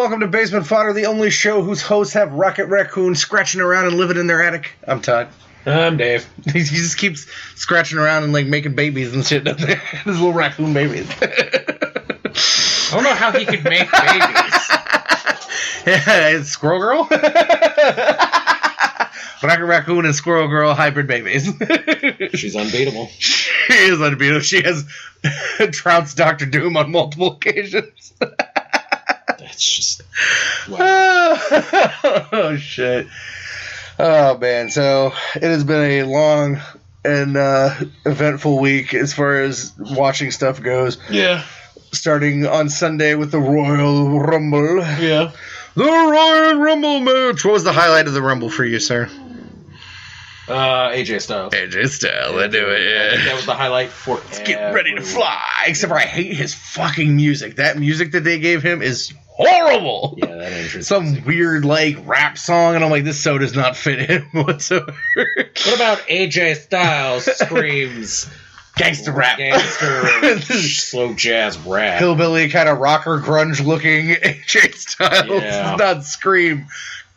welcome to Basement Fodder, the only show whose hosts have Rocket Raccoons scratching around and living in their attic. I'm Todd. I'm Dave. He just keeps scratching around and like making babies and shit up there. His little raccoon babies. I don't know how he could make babies. Yeah, it's Squirrel Girl. Rocket Raccoon and Squirrel Girl hybrid babies. She's unbeatable. She is unbeatable. She has trounced Dr. Doom on multiple occasions. That's just... Wow. Oh, shit. Oh, man. So, it has been a long and eventful week as far as watching stuff goes. Yeah. Starting on Sunday with the Royal Rumble. Yeah. The Royal Rumble match. What was the highlight of the Rumble for you, sir? AJ Styles. AJ Styles. I do it, yeah. I think that was the highlight for Let's get ready to fly. Except for I hate his fucking music. That music that they gave him is horrible. Yeah, that entrance. Some weird, like, rap song, and I'm like, this so does not fit him whatsoever. What about AJ Styles screams... Gangster rap. Gangster slow jazz rap. Hillbilly kind of rocker grunge looking AJ Styles does not scream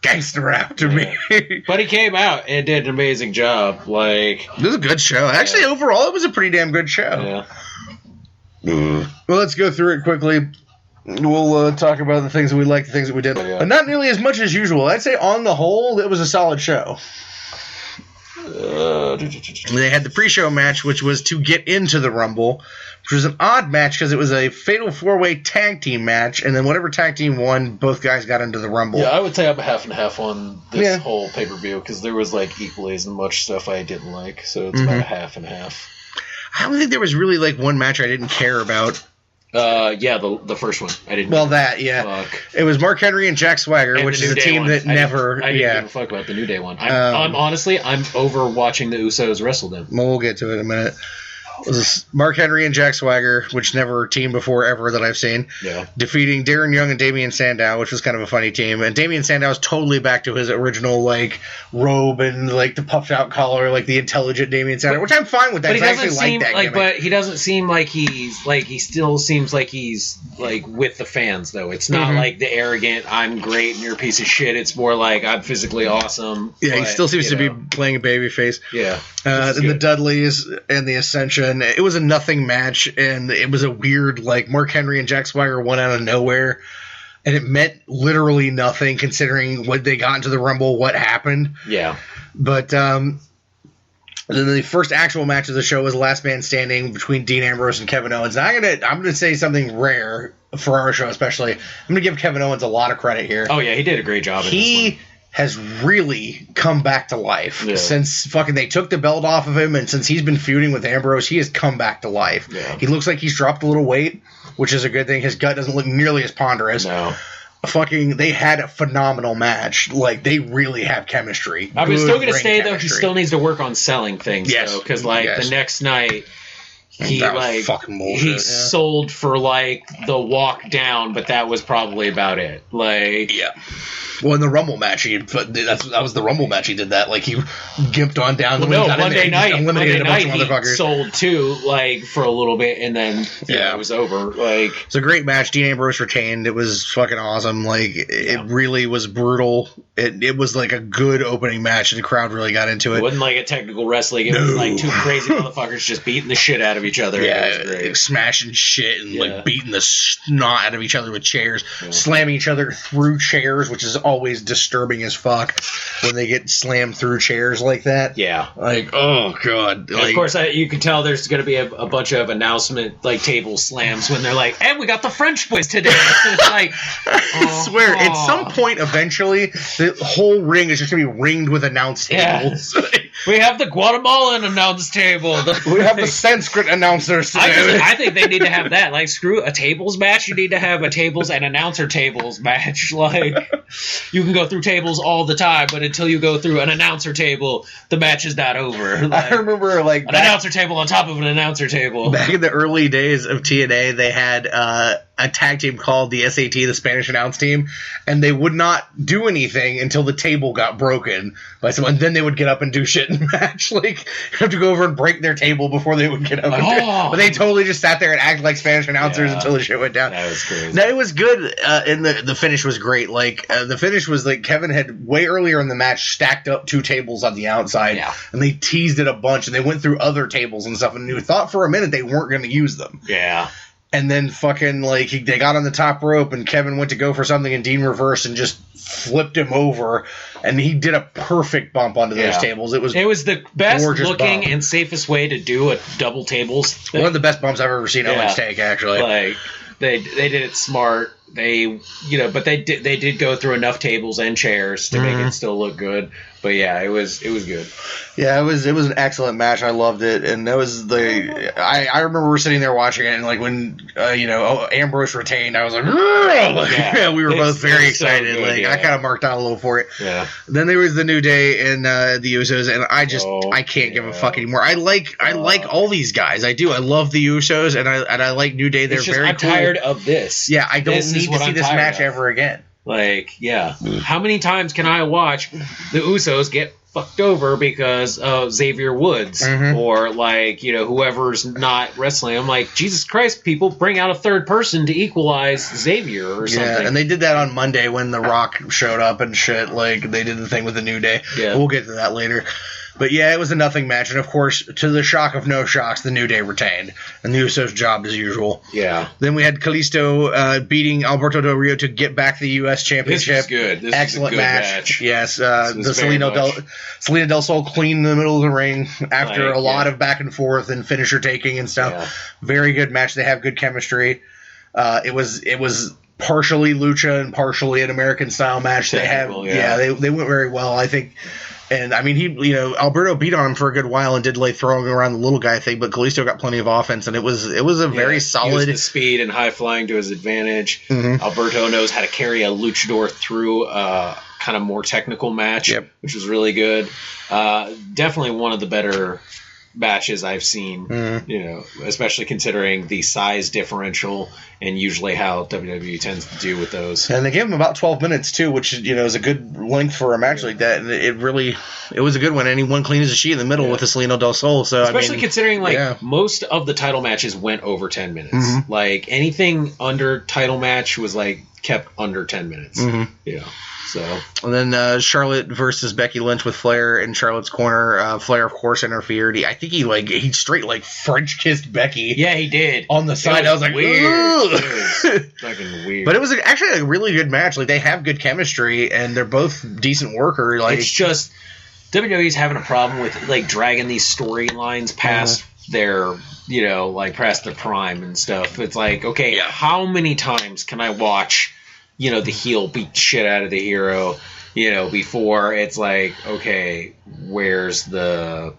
gangster rap to me. But he came out and did an amazing job. Like, it was a good show. Actually, overall, it was a pretty damn good show. Yeah. Well, let's go through it quickly. We'll talk about the things that we liked, the things that we didn't. Yeah. But not nearly as much as usual. I'd say on the whole, it was a solid show. They had the pre-show match, which was to get into the Rumble, which was an odd match because it was a fatal four-way tag team match, and then whatever tag team won, both guys got into the Rumble. Yeah, I would say I'm half and half on this whole pay-per-view because there was like equally as much stuff I didn't like, so it's about a half and half. I don't think there was really like one match I didn't care about. Yeah, the first one. I didn't. Well, that, yeah. Fuck. It was Mark Henry and Jack Swagger, And which the is a New Day team one. that never. I didn't give a fuck about the New Day one. I'm honestly, I'm over watching the Usos wrestle them. Well, we'll get to it in a minute. It was Mark Henry and Jack Swagger, which never teamed before ever that I've seen. Yeah. Defeating Darren Young and Damian Sandow, which was kind of a funny team. And Damian Sandow's totally back to his original like robe and like the puffed out collar, like the intelligent Damian Sandow, which I'm fine with that. But he doesn't seem like, but he doesn't seem like he's like he still seems like he's like with the fans though. It's not like the arrogant I'm great and you're a piece of shit. It's more like I'm physically awesome. Yeah, he still seems to be playing a babyface. Yeah. And the Dudleys and the Ascension. It was a nothing match, and it was a weird, like, Mark Henry and Jack Swagger went out of nowhere, and it meant literally nothing considering when they got into the Rumble, what happened. Yeah. But then the first actual match of the show was Last Man Standing between Dean Ambrose and Kevin Owens. And I'm gonna say something rare for our show, especially. I'm gonna give Kevin Owens a lot of credit here. Oh yeah, he did a great job. He has really come back to life since fucking they took the belt off of him, and since he's been feuding with Ambrose, he has come back to life. Yeah. He looks like he's dropped a little weight, which is a good thing. His gut doesn't look nearly as ponderous. No. They had a phenomenal match. Like, they really have chemistry. I'm still going to say, though, he still needs to work on selling things, though, because, the next night, he sold for, the walk down, but that was probably about it. Yeah. Well, in the Rumble match, that was the Rumble match. He did that. Like, he gimped on down. Monday night he sold too, for a little bit, and then it was over. It's a great match. Dean Ambrose retained. It was fucking awesome. It really was brutal. It was like a good opening match, and the crowd really got into it. It wasn't like a technical wrestling. It was two crazy motherfuckers just beating the shit out of each other. Yeah, it was great. Smashing shit and beating the snot out of each other with chairs, slamming each other through chairs, which is always disturbing as fuck when they get slammed through chairs like that. Yeah. Oh, God. Of course, you can tell there's going to be a bunch of announcement, table slams when they're like, and we got the French boys today. It's I swear, at some point, eventually, the whole ring is just going to be ringed with announce tables. We have the Guatemalan announce table. We have the Sanskrit announcers today. I think they need to have that. Screw a tables match. You need to have a tables and announcer tables match. You can go through tables all the time, but until you go through an announcer table, the match is not over. I remember, an announcer table on top of an announcer table. Back in the early days of TNA, they had a tag team called the SAT, the Spanish Announce Team, and they would not do anything until the table got broken by someone. Then they would get up and do shit in the match. Like, you have to go over and break their table before they would get up. But they totally just sat there and acted like Spanish announcers until the shit went down. That was crazy. No, it was good, and the finish was great. Like, the finish was like Kevin had way earlier in the match stacked up 2 tables on the outside, and they teased it a bunch, and they went through other tables and stuff, and you thought for a minute they weren't going to use them. Yeah. And then fucking, like, they got on the top rope, and Kevin went to go for something, and Dean reversed and just flipped him over, and he did a perfect bump onto those tables. It was the best looking and safest way to do a double tables thing. One of the best bumps I've ever seen Owens take, actually. Like, they did it smart. But they did go through enough tables and chairs to make it still look good. But yeah, it was good. Yeah, it was an excellent match. I loved it, and that was I remember we were sitting there watching it, and like when Ambrose retained, I was like, we were both very excited. So good, I kind of marked out a little for it. Yeah. Then there was the New Day and the Usos, and I can't give a fuck anymore. I like all these guys. I do. I love the Usos, and I like New Day. They're very cool. I'm tired of this. Yeah, I don't need to see this match ever again. Like, how many times can I watch the Usos get fucked over because of Xavier Woods or whoever's not wrestling? I'm like, Jesus Christ, people, bring out a third person to equalize Xavier or something. Yeah, and they did that on Monday when The Rock showed up and shit. Like, they did the thing with the New Day. Yeah. We'll get to that later. But yeah, it was a nothing match, and of course, to the shock of no shocks, the New Day retained, and the Usos jobbed as usual. Yeah. Then we had Kalisto beating Alberto Del Rio to get back the U.S. Championship. This was good. This excellent was a good match. Yes, the Selena Del Sol clean in the middle of the ring after a lot of back and forth and finisher taking and stuff. Yeah. Very good match. They have good chemistry. It was partially lucha and partially an American style match. Technical, they went very well, I think. And I mean, Alberto beat on him for a good while and did throwing around the little guy thing, but Kalisto got plenty of offense, and it was a very solid. Used the speed and high flying to his advantage. Alberto knows how to carry a luchador through kind of more technical match, which was really good. Definitely one of the better matches I've seen, especially considering the size differential and usually how WWE tends to do with those. And they gave him about 12 minutes too, which is a good length for a match like that. And it was a good one. And he won clean as a sheet in the middle with the Selena Del Sol. So especially considering most of the title matches went over 10 minutes. Like anything under title match was kept under 10 minutes. So and then Charlotte versus Becky Lynch with Flair in Charlotte's corner. Flair, of course, interfered. I think he straight French kissed Becky. Yeah, he did on the side. I was like, weird. It was fucking weird. But it was actually a really good match. They have good chemistry and they're both decent workers. It's just WWE's having a problem with dragging these storylines past their past their prime and stuff. It's how many times can I watch the heel beat shit out of the hero, before it's okay, where's the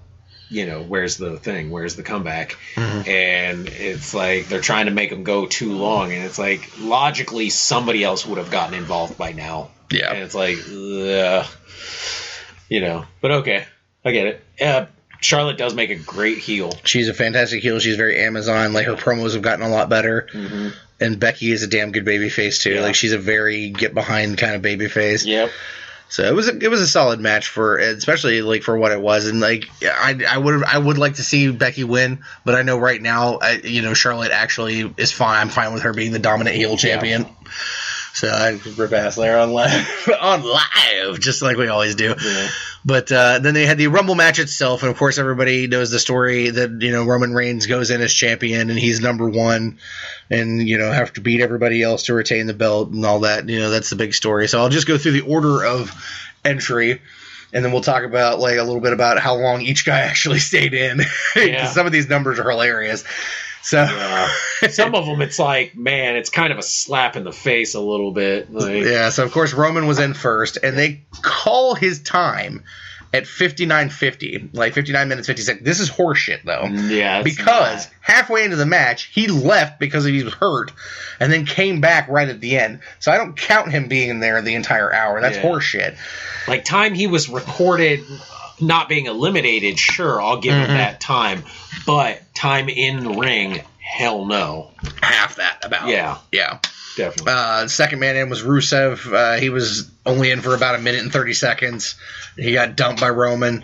thing? Where's the comeback? And it's they're trying to make them go too long. And it's logically somebody else would have gotten involved by now. Yeah. And it's but okay, I get it. Charlotte does make a great heel. She's a fantastic heel. She's very Amazon. Her promos have gotten a lot better. And Becky is a damn good babyface too. Yeah. She's a very get behind kind of babyface. Yep. So it was a solid match especially for what it was. And I would like to see Becky win, but I know right now Charlotte actually is fine. I'm fine with her being the dominant heel champion. Yeah. So I rip ass there on live, just like we always do. Yeah. But then they had the Rumble match itself, and of course everybody knows the story that Roman Reigns goes in as champion and he's number one, and have to beat everybody else to retain the belt and all that. That's the big story. So I'll just go through the order of entry, and then we'll talk about a little bit about how long each guy actually stayed in. Because some of these numbers are hilarious. So some of them, it's man, it's kind of a slap in the face a little bit. So of course Roman was in first, and they call his time at 59:50, 59 minutes 50 seconds. This is horseshit though. Yeah, because halfway into the match he left because he was hurt, and then came back right at the end. So I don't count him being there the entire hour. That's horseshit. Time he was recorded not being eliminated, sure, I'll give him that time. But time in the ring Hell no. Half that, about. Yeah. Yeah. Definitely. Second man in was Rusev. He was only in for about a minute and 30 seconds. He got dumped by Roman.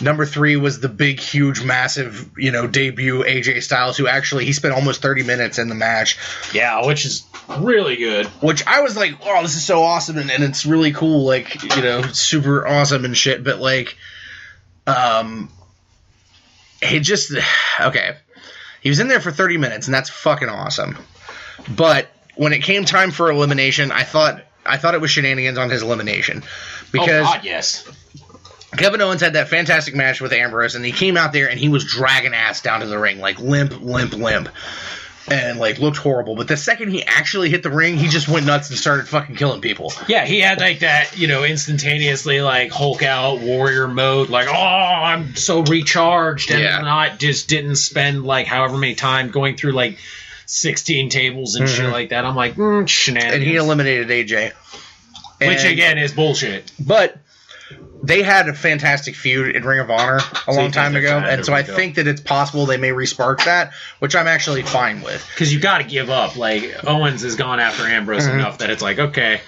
Number 3 was the big, huge, massive, debut AJ Styles, who actually, he spent almost 30 minutes in the match. Yeah, which is really good. Which I was like, oh, this is so awesome, and it's really cool, like, super awesome and shit, but, like, he just, okay. He was in there for 30 minutes, and that's fucking awesome. But when it came time for elimination, I thought it was shenanigans on his elimination. Because oh, God, yes. Kevin Owens had that fantastic match with Ambrose, and he came out there and he was dragging ass down to the ring, like limp, and like looked horrible. But the second he actually hit the ring, he just went nuts and started fucking killing people. Yeah, he had like that, instantaneously like Hulk out warrior mode, like, oh, I'm so recharged, and not just didn't spend like however many time going through like 16 tables and shit like that. I'm like, shenanigans. And he eliminated AJ. Which, again, is bullshit. But they had a fantastic feud in Ring of Honor a long time ago, and so I think that it's possible they may re-spark that, which I'm actually fine with. Because you got to give up. Like, Owens has gone after Ambrose enough that it's like, okay.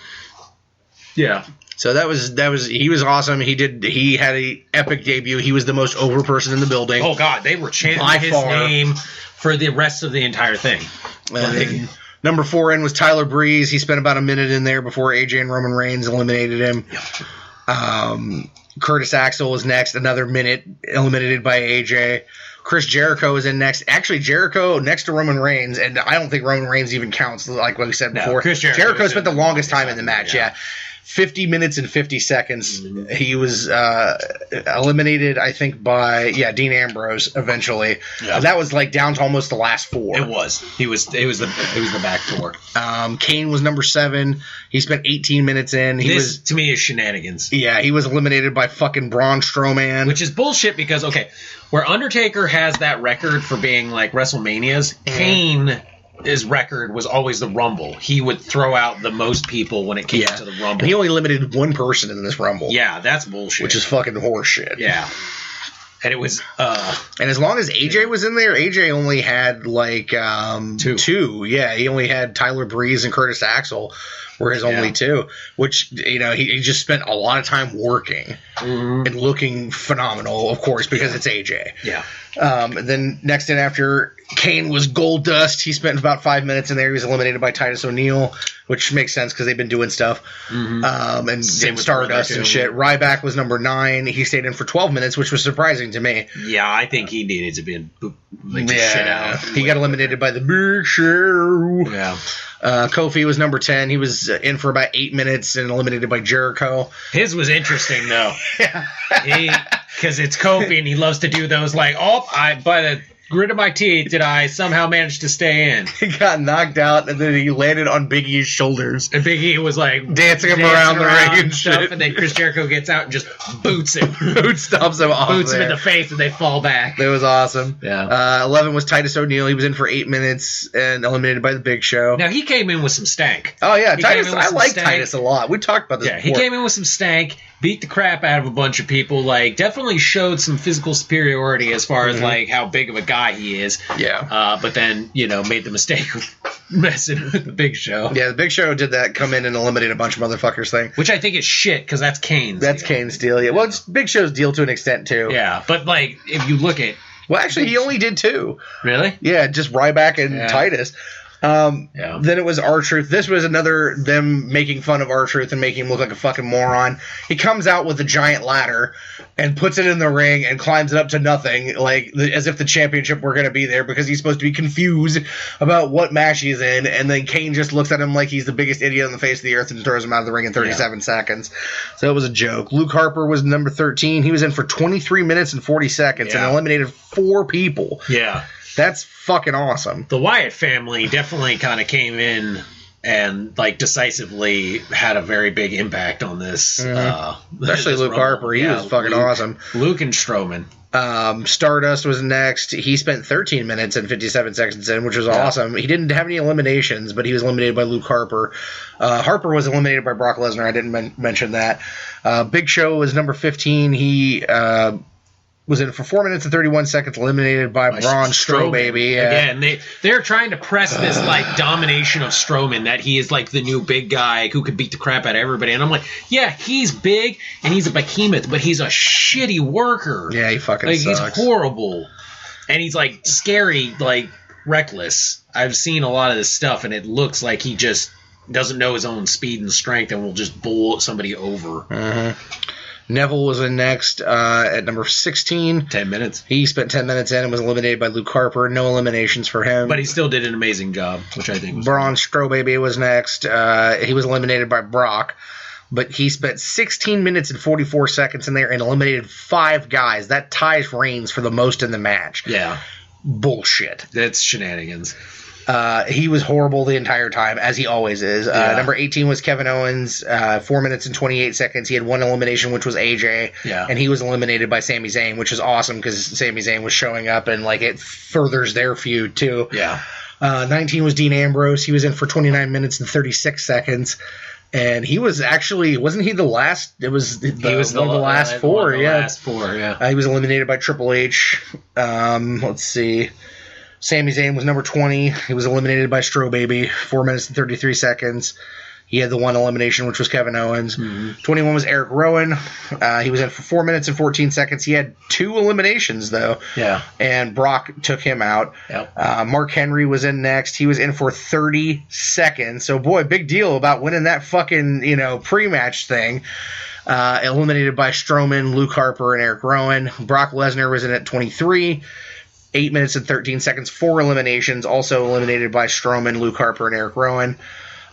Yeah. So that was he was awesome. He had a epic debut. He was the most over person in the building. Oh, God. They were chanting his name for the rest of the entire thing. And number 4 in was Tyler Breeze. He spent about a minute in there before AJ and Roman Reigns eliminated him. Yep. Curtis Axel was next, another minute, eliminated by AJ. Chris Jericho was in next. Actually, Jericho next to Roman Reigns, and I don't think Roman Reigns even counts, like what we said before. Chris Jericho spent the longest time in the match, yeah. 50 minutes and 50 seconds. He was eliminated, I think, by Dean Ambrose eventually. Yeah. That was like down to almost the last 4. It was. It was the back 4. Kane was number 7. He spent 18 minutes in. This to me is shenanigans. Yeah, he was eliminated by fucking Braun Strowman, which is bullshit because where Undertaker has that record for being like WrestleManias, Kane. His record was always the Rumble. He would throw out the most people when it came to the Rumble. And he only limited one person in this Rumble. Yeah, that's bullshit. Which is fucking horseshit. Yeah. And it was... and as long as AJ was in there, AJ only had like 2. Yeah, he only had Tyler Breeze and Curtis Axel were his only 2. Which, he just spent a lot of time working and looking phenomenal, of course, because it's AJ. Yeah. And then next in after Kane was Goldust. He spent about 5 minutes in there. He was eliminated by Titus O'Neil, which makes sense because they've been doing stuff. And Stardust and shit. Ryback was number 9. He stayed in for 12 minutes, which was surprising to me. Yeah, I think he needed to be shit out. He got eliminated by the Big Show. Yeah. Kofi was number 10. He was in for about 8 minutes and eliminated by Jericho. His was interesting, though. Because it's Kofi, and he loves to do those like, by the grit of my teeth did I somehow manage to stay in. He got knocked out, and then he landed on Big E's shoulders. And Big E was like dancing him around the ring and stuff, shit. And then Chris Jericho gets out and just boots him. Stomps him off. Boots him in the face, and they fall back. That was awesome. Yeah. 11 was Titus O'Neil. He was in for 8 minutes and eliminated by the Big Show. Now he came in with some stank. Oh yeah, Titus. I like Titus a lot. We talked about this. Yeah, he came in with some stank. Beat the crap out of a bunch of people. Like, definitely showed some physical superiority as far as like how big of a guy he is. Yeah. But then made the mistake of messing with the Big Show. Yeah, the Big Show did that. Come in and eliminate a bunch of motherfuckers thing. Which I think is shit because that's Kane's. That's Kane's deal. Yeah. Well, it's Big Show's deal to an extent too. Yeah, but like if you look at. Well, actually, he only did 2. Really? Yeah, just Ryback and Titus. Then it was R-Truth. This was another them making fun of R-Truth and making him look like a fucking moron. He comes out with a giant ladder and puts it in the ring and climbs it up to nothing, like as if the championship were going to be there because he's supposed to be confused about what match he's in. And then Kane just looks at him like he's the biggest idiot on the face of the earth and throws him out of the ring in 37 seconds. So it was a joke. Luke Harper was number 13. He was in for 23 minutes and 40 seconds and eliminated 4 people. Yeah. That's fucking awesome. The Wyatt family definitely kind of came in and like decisively had a very big impact on this. Especially Luke Harper. He was fucking awesome. Luke and Strowman. Stardust was next. He spent 13 minutes and 57 seconds in, which was awesome. He didn't have any eliminations, but he was eliminated by Luke Harper. Harper was eliminated by Brock Lesnar. I didn't mention that. Big Show was number 15. He was in for 4 minutes and 31 seconds, eliminated by Braun Strowman. Yeah. Again, they're trying to press this like domination of Strowman, that he is like the new big guy who could beat the crap out of everybody. And I'm like, yeah, he's big and he's a behemoth, but he's a shitty worker. Yeah, he fucking sucks. He's horrible. And he's like scary, like reckless. I've seen a lot of this stuff, and it looks like he just doesn't know his own speed and strength and will just bowl somebody over. Neville was in next at number 16. 10 minutes. He spent 10 minutes in and was eliminated by Luke Harper. No eliminations for him. But he still did an amazing job, which I think was Braun Strowman was next. He was eliminated by Brock. But he spent 16 minutes and 44 seconds in there and eliminated 5 guys. That ties Reigns for the most in the match. Yeah. Bullshit. That's shenanigans. He was horrible the entire time, as he always is. Number 18 was Kevin Owens, 4 minutes and 28 seconds. He had one elimination, which was AJ, and he was eliminated by Sami Zayn, which is awesome because Sami Zayn was showing up, and like it furthers their feud too. 19 was Dean Ambrose. He was in for 29 minutes and 36 seconds. And he was actually, wasn't he the last? He was one of the last four. He was eliminated by Triple H. Let's see. Sami Zayn was number 20. He was eliminated by Strowbaby, 4 minutes and 33 seconds. He had the one elimination, which was Kevin Owens. 21 was Eric Rowan. He was in for 4 minutes and 14 seconds. He had 2 eliminations, though. And Brock took him out. Mark Henry was in next. He was in for 30 seconds. So, boy, big deal about winning that fucking, pre-match thing. Eliminated by Strowman, Luke Harper, and Eric Rowan. Brock Lesnar was in at 23. 8 minutes and 13 seconds, 4 eliminations, also eliminated by Strowman, Luke Harper, and Eric Rowan.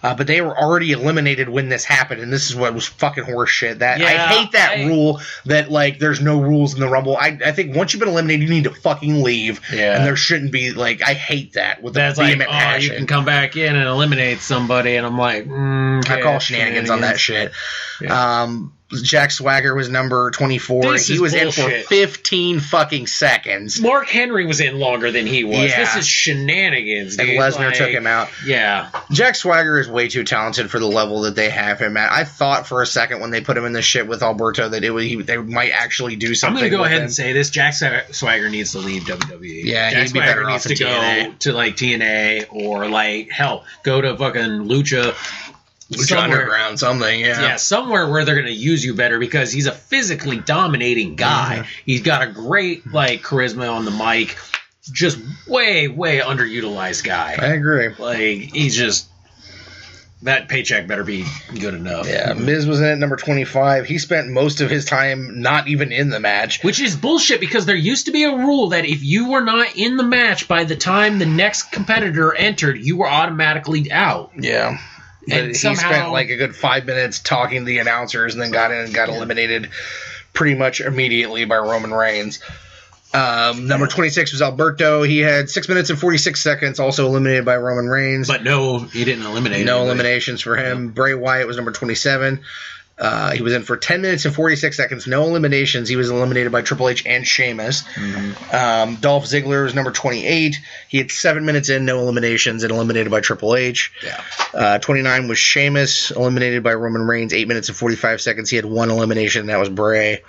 But they were already eliminated when this happened, and this is what was fucking horseshit. I hate that rule that, like, there's no rules in the Rumble. I think once you've been eliminated, you need to fucking leave. And there shouldn't be, like, I hate that with the vehement passion. You can come back in and eliminate somebody, and I'm like, I call shenanigans on that shit. Jack Swagger was number 24. He was in for 15 fucking seconds. Mark Henry was in longer than he was. This is shenanigans, dude. And Lesnar took him out. Jack Swagger is way too talented for the level that they have him at. I thought for a second when they put him in this shit with Alberto that they might actually do something. I'm going to go ahead and say this. Jack Swagger needs to leave WWE. Jack Swagger better needs off to go to, like, TNA or, like, hell, go to fucking Lucha Underground, something, somewhere where they're going to use you better, because he's a physically dominating guy. He's got a great, like, charisma on the mic. Just way underutilized guy. I agree. Like, he's just, that paycheck better be good enough. Miz was in at number 25. He spent most of his time not even in the match, which is bullshit, because there used to be a rule that if you were not in the match by the time the next competitor entered, you were automatically out. And he spent like a good 5 minutes talking to the announcers, and then got in and got eliminated pretty much immediately by Roman Reigns. Number 26 was Alberto. He had 6 minutes and 46 seconds, also eliminated by Roman Reigns. But no, he didn't eliminate No eliminations for him. Bray Wyatt was number 27. He was in for 10 minutes and 46 seconds. No eliminations. He was eliminated by Triple H and Sheamus. Dolph Ziggler was number 28. He had 7 minutes in, no eliminations, and eliminated by Triple H. 29 was Sheamus, eliminated by Roman Reigns, 8 minutes and 45 seconds. He had 1 elimination, and that was Bray.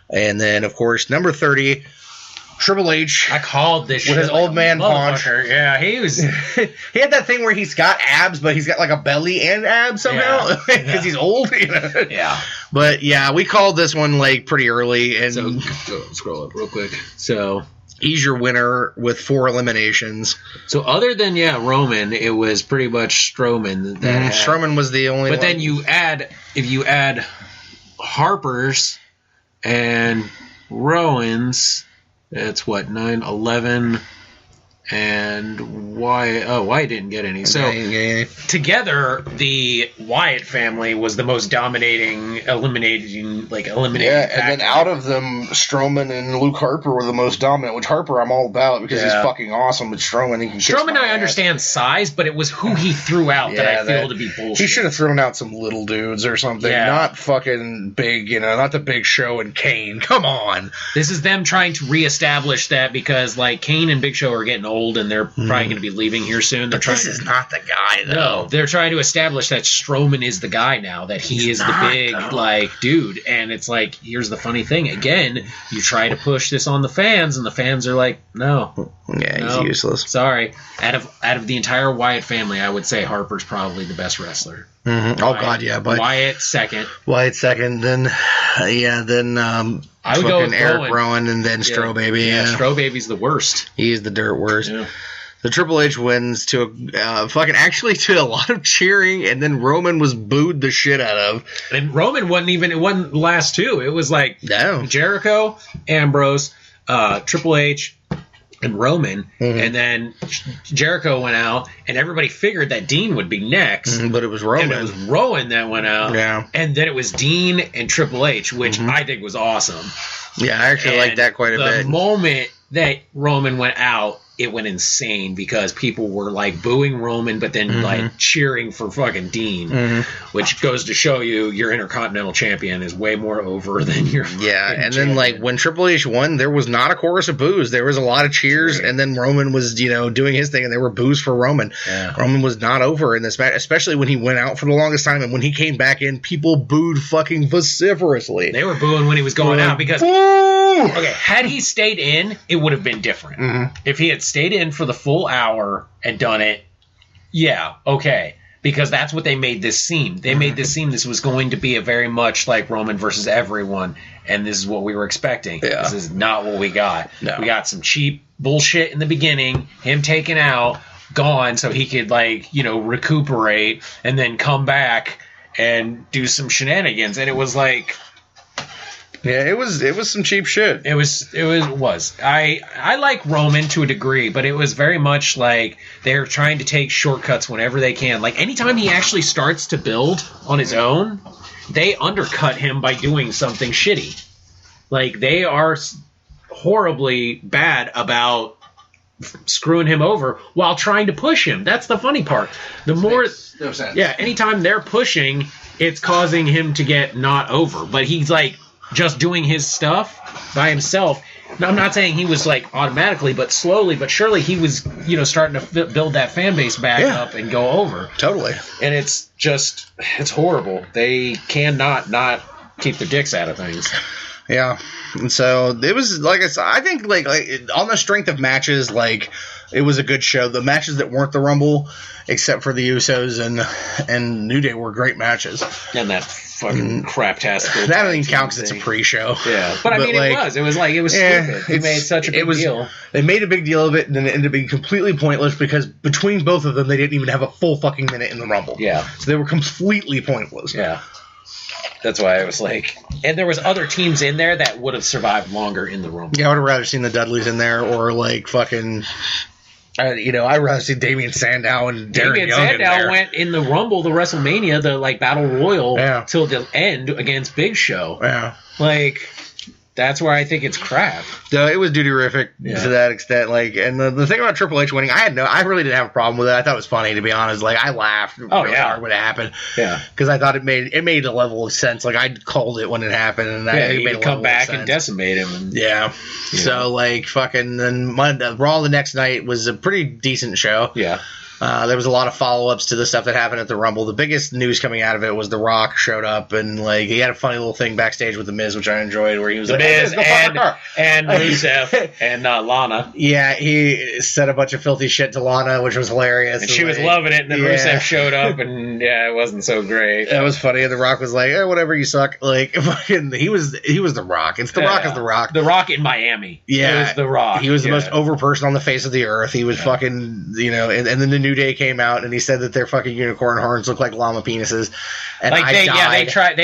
And then, of course, number 30... Triple H. I called this shit with his old man paunch. Yeah, he was. He had that thing where he's got abs, but he's got like a belly and abs somehow because he's old. But we called this one like pretty early. And so scroll up real quick. So he's your winner with 4 eliminations. So other than Roman, it was pretty much Strowman. Strowman was the only. But then if you add Harper's and Rowan's. It's 9, 11, and Wyatt didn't get any. So together, the Wyatt family was the most dominating, eliminating. And then out of them, Strowman and Luke Harper were the most dominant. Which Harper I'm all about because he's fucking awesome. But Strowman, I understand size, but it was who he threw out that I feel to be bullshit. He should have thrown out some little dudes or something. Not fucking big, not the Big Show and Kane. Come on. This is them trying to reestablish that because like Kane and Big Show are getting old. old and they're probably going to be leaving here soon. This is not the guy, though. No, they're trying to establish that Strowman is the guy now, that he is the big, dude. And it's like, here's the funny thing. Again, you try to push this on the fans, and the fans are like, no. Yeah, he's useless. Sorry. Out of the entire Wyatt family, I would say Harper's probably the best wrestler. Mm-hmm. Oh, God, yeah. But Wyatt second. Then I would go with Eric Rowan, and then Stro Baby. Yeah, Stro Baby's the worst. He's the dirt worst. Yeah. The Triple H wins to a lot of cheering, and then Roman was booed the shit out of. And Roman it wasn't last two. It was like Jericho, Ambrose, Triple H, and Roman, and then Jericho went out, and everybody figured that Dean would be next. But it was Roman. And it was Rowan that went out. Yeah. And then it was Dean and Triple H, which I think was awesome. Yeah, I actually like that quite a bit. The moment that Roman went out, it went insane because people were like booing Roman, but then like cheering for fucking Dean, which goes to show you your Intercontinental Champion is way more over than your and champion. Then like when Triple H won, there was not a chorus of boos. There was a lot of cheers, and then Roman was doing his thing, and there were boos for Roman. Yeah. Roman was not over in this match, especially when he went out for the longest time, and when he came back in, people booed fucking vociferously. They were booing when he was going out because had he stayed in, it would have been different. If he had stayed in for the full hour and done it, because that's what they made this seem. They made this seem this was going to be a very much like Roman versus everyone, and this is what we were expecting. Yeah. This is not what we got. No. We got some cheap bullshit in the beginning, him taken out, gone, so he could recuperate and then come back and do some shenanigans. And it was like, yeah, it was some cheap shit. It was. I like Roman to a degree, but it was very much like they're trying to take shortcuts whenever they can. Like anytime he actually starts to build on his own, they undercut him by doing something shitty. Like they are horribly bad about screwing him over while trying to push him. That's the funny part. The more, no sense. Yeah, anytime they're pushing, it's causing him to get not over. But he's like just doing his stuff by himself. Now, I'm not saying he was like automatically, but slowly but surely he was, starting to build that fan base back up and go over. Totally. And it's horrible. They cannot not keep their dicks out of things. Yeah. And so it was, like I said, I think like on the strength of matches, like it was a good show. The matches that weren't the Rumble, except for the Usos and New Day, were great matches. And that fucking craptastic. That doesn't even count because it's a pre-show. Yeah, but I mean, it was stupid. They made such a big deal. They made a big deal of it, and then it ended up being completely pointless because between both of them, they didn't even have a full fucking minute in the Rumble. Yeah, so they were completely pointless. Yeah. That's why I was like, and there was other teams in there that would have survived longer in the Rumble. Yeah, I would have rather seen the Dudleys in there, or like fucking, I'd rather see Damian Sandow and Darren Young Sandow in there. went in the Rumble, the WrestleMania, the like Battle Royal till the end against Big Show. Yeah, like. That's where I think it's crap. So it was duty-rific to that extent. Like, and the thing about Triple H winning, I really didn't have a problem with it. I thought it was funny, to be honest. Like, I laughed really hard when it happened. Yeah, because I thought it made a level of sense. Like, I called it when it happened, and it made a come back and decimate him. And, So like fucking then Raw the next night was a pretty decent show. Yeah. There was a lot of follow-ups to the stuff that happened at the Rumble. The biggest news coming out of it was The Rock showed up, and like he had a funny little thing backstage with The Miz, which I enjoyed, where he was The Miz and Rusev and Lana. Yeah, he said a bunch of filthy shit to Lana, which was hilarious. And she was loving it, and then Rusev showed up, and it wasn't so great. That was funny. And The Rock was like, whatever, you suck. Like, fucking, he was The Rock. It's The Rock is The Rock. The Rock in Miami. Yeah. It was The Rock. He was the most over person on the face of the earth. He was fucking, and then the New Day came out, and he said that their fucking unicorn horns look like llama penises. And like they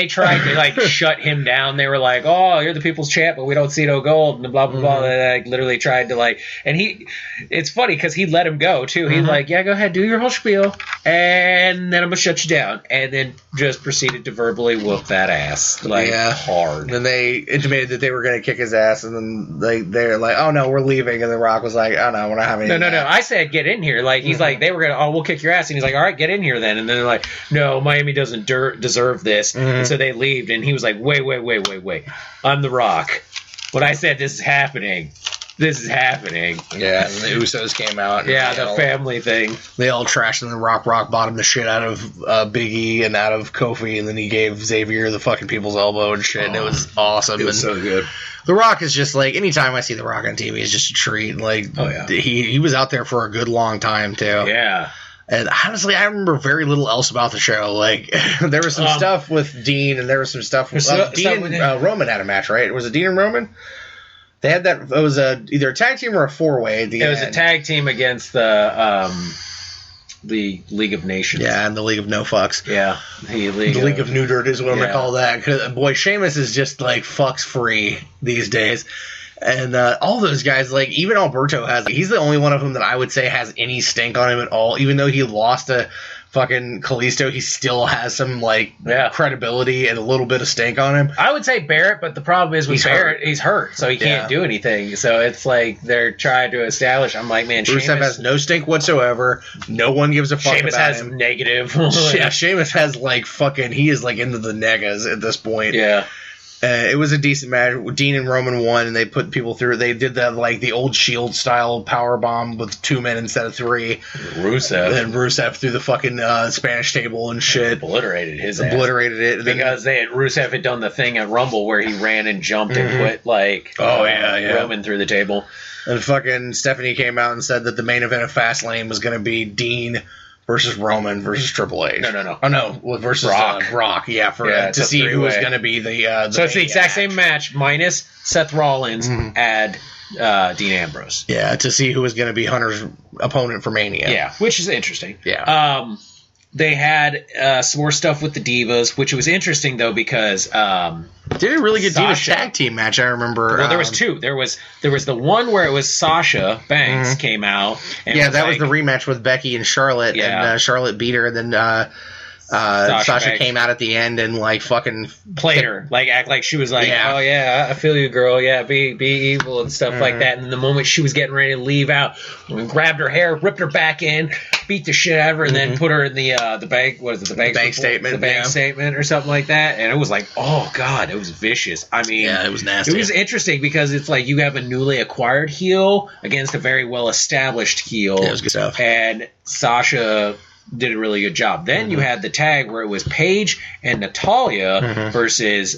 tried to like shut him down. They were like, "Oh, you're the people's champ, but we don't see no gold," and blah blah blah. They like literally tried to like, and it's funny because he let him go too. He's like, "Yeah, go ahead, do your whole spiel, and then I'm gonna shut you down," and then just proceeded to verbally whoop that ass hard. Then they intimated that they were gonna kick his ass, and then they're like, "Oh no, we're leaving," and The Rock was like, "Oh no, we're not having any." No. I said get in here. Like he's like they were gonna, we'll kick your ass, and he's like, all right, get in here then. And then they're like, no, Miami doesn't deserve this. And so they leave, and he was like, wait, I'm The Rock. When I said this is happening, this is happening. Yeah, and the Usos came out. Yeah, the family thing. They all trashed and the Rock bottomed the shit out of Big E and out of Kofi, and then he gave Xavier the fucking people's elbow and shit, and it was awesome. It was so good. The Rock is just like, anytime I see The Rock on TV, it's just a treat. Like, he was out there for a good long time, too. Yeah. And honestly, I remember very little else about the show. Like, there was some stuff with Dean, and there was some stuff with Dean and Roman had a match, right? Was it Dean and Roman? They had that. It was either a tag team or a 4-way. It was a tag team against the League of Nations. Yeah, and the League of No Fucks. Yeah, the League of Neutered is what I'm gonna call that. Cause boy, Sheamus is just like fucks free these days. And all those guys, like even Alberto he's the only one of them that I would say has any stink on him at all. Even though he lost to fucking Kalisto, he still has some credibility and a little bit of stink on him. I would say Barrett, but the problem is with Barrett, he's hurt, so he can't do anything. So it's like they're trying to establish. I'm like, man, Rusev has no stink whatsoever. No one gives a fuck about him. Sheamus has negative. Yeah, Sheamus has like fucking. He is like into the negas at this point. Yeah. It was a decent match. Dean and Roman won, and they put people through. They did that like the old Shield style power bomb with 2 men instead of 3. Rusev through the fucking Spanish table and shit. Obliterated his ass. Obliterated it because Rusev had done the thing at Rumble where he ran and jumped and put Roman through the table. And fucking Stephanie came out and said that the main event of Fastlane was going to be Dean versus Roman versus Triple H. No. Oh, no. Versus Brock. Yeah, to see who was going to be the so it's the exact same match minus Seth Rollins, add Dean Ambrose. Yeah, to see who was going to be Hunter's opponent for Mania. Yeah, which is interesting. Yeah. They had some more stuff with the Divas, which was interesting, though, because did a really good Divas tag team match, I remember. Well, there was 2. There was the one where it was Sasha Banks came out. And that was the rematch with Becky and Charlotte, and Charlotte beat her, and then Sasha came out at the end and like fucking played her, like act like she was like, oh yeah, I feel you, girl, yeah, be evil and stuff like that. And the moment she was getting ready to leave out, we grabbed her hair, ripped her back in, beat the shit out of her, and then put her in the bank. What is it? The bank statement. The bank statement or something like that. And it was like, oh god, it was vicious. I mean, it was nasty. It was interesting because it's like you have a newly acquired heel against a very well established heel. Yeah, it was good stuff. And Sasha did a really good job. Then you had the tag where it was Paige and Natalya versus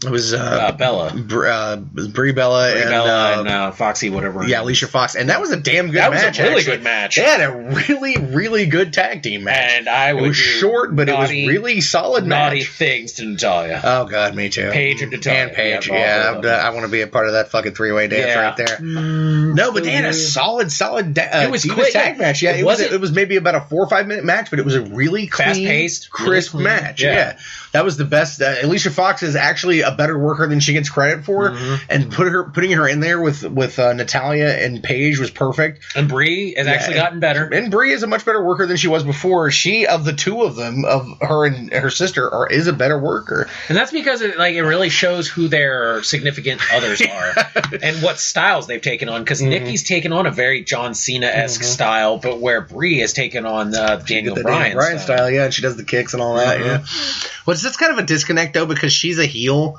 it was Bella, Brie Bella and Foxy, whatever. Yeah, Alicia Fox, and that was a damn good match. That was a really good match. They had a really, really good tag team match. And it was short, but it was really solid. Naughty things to Natalya. Oh god, me too. Paige and Natalya. And Paige, I want to be a part of that fucking 3-way dance right there. No, but they had a solid. It was quick tag match. Yeah, it was maybe about a 4 or 5 minute match, but it was a really clean, fast-paced, crisp match. Yeah. That was the best. Alicia Fox is actually a better worker than she gets credit for, and putting her in there with Natalya and Paige was perfect. And Brie has actually gotten better. And Brie is a much better worker than she was before. She, of the two of them, of her and her sister, is a better worker. And that's because it really shows who their significant others are and what styles they've taken on. Because Nikki's taken on a very John Cena-esque style, but where Brie has taken on Daniel Bryan style. Yeah, and she does the kicks and all that. Yeah. Well, that's kind of a disconnect though, because she's a heel,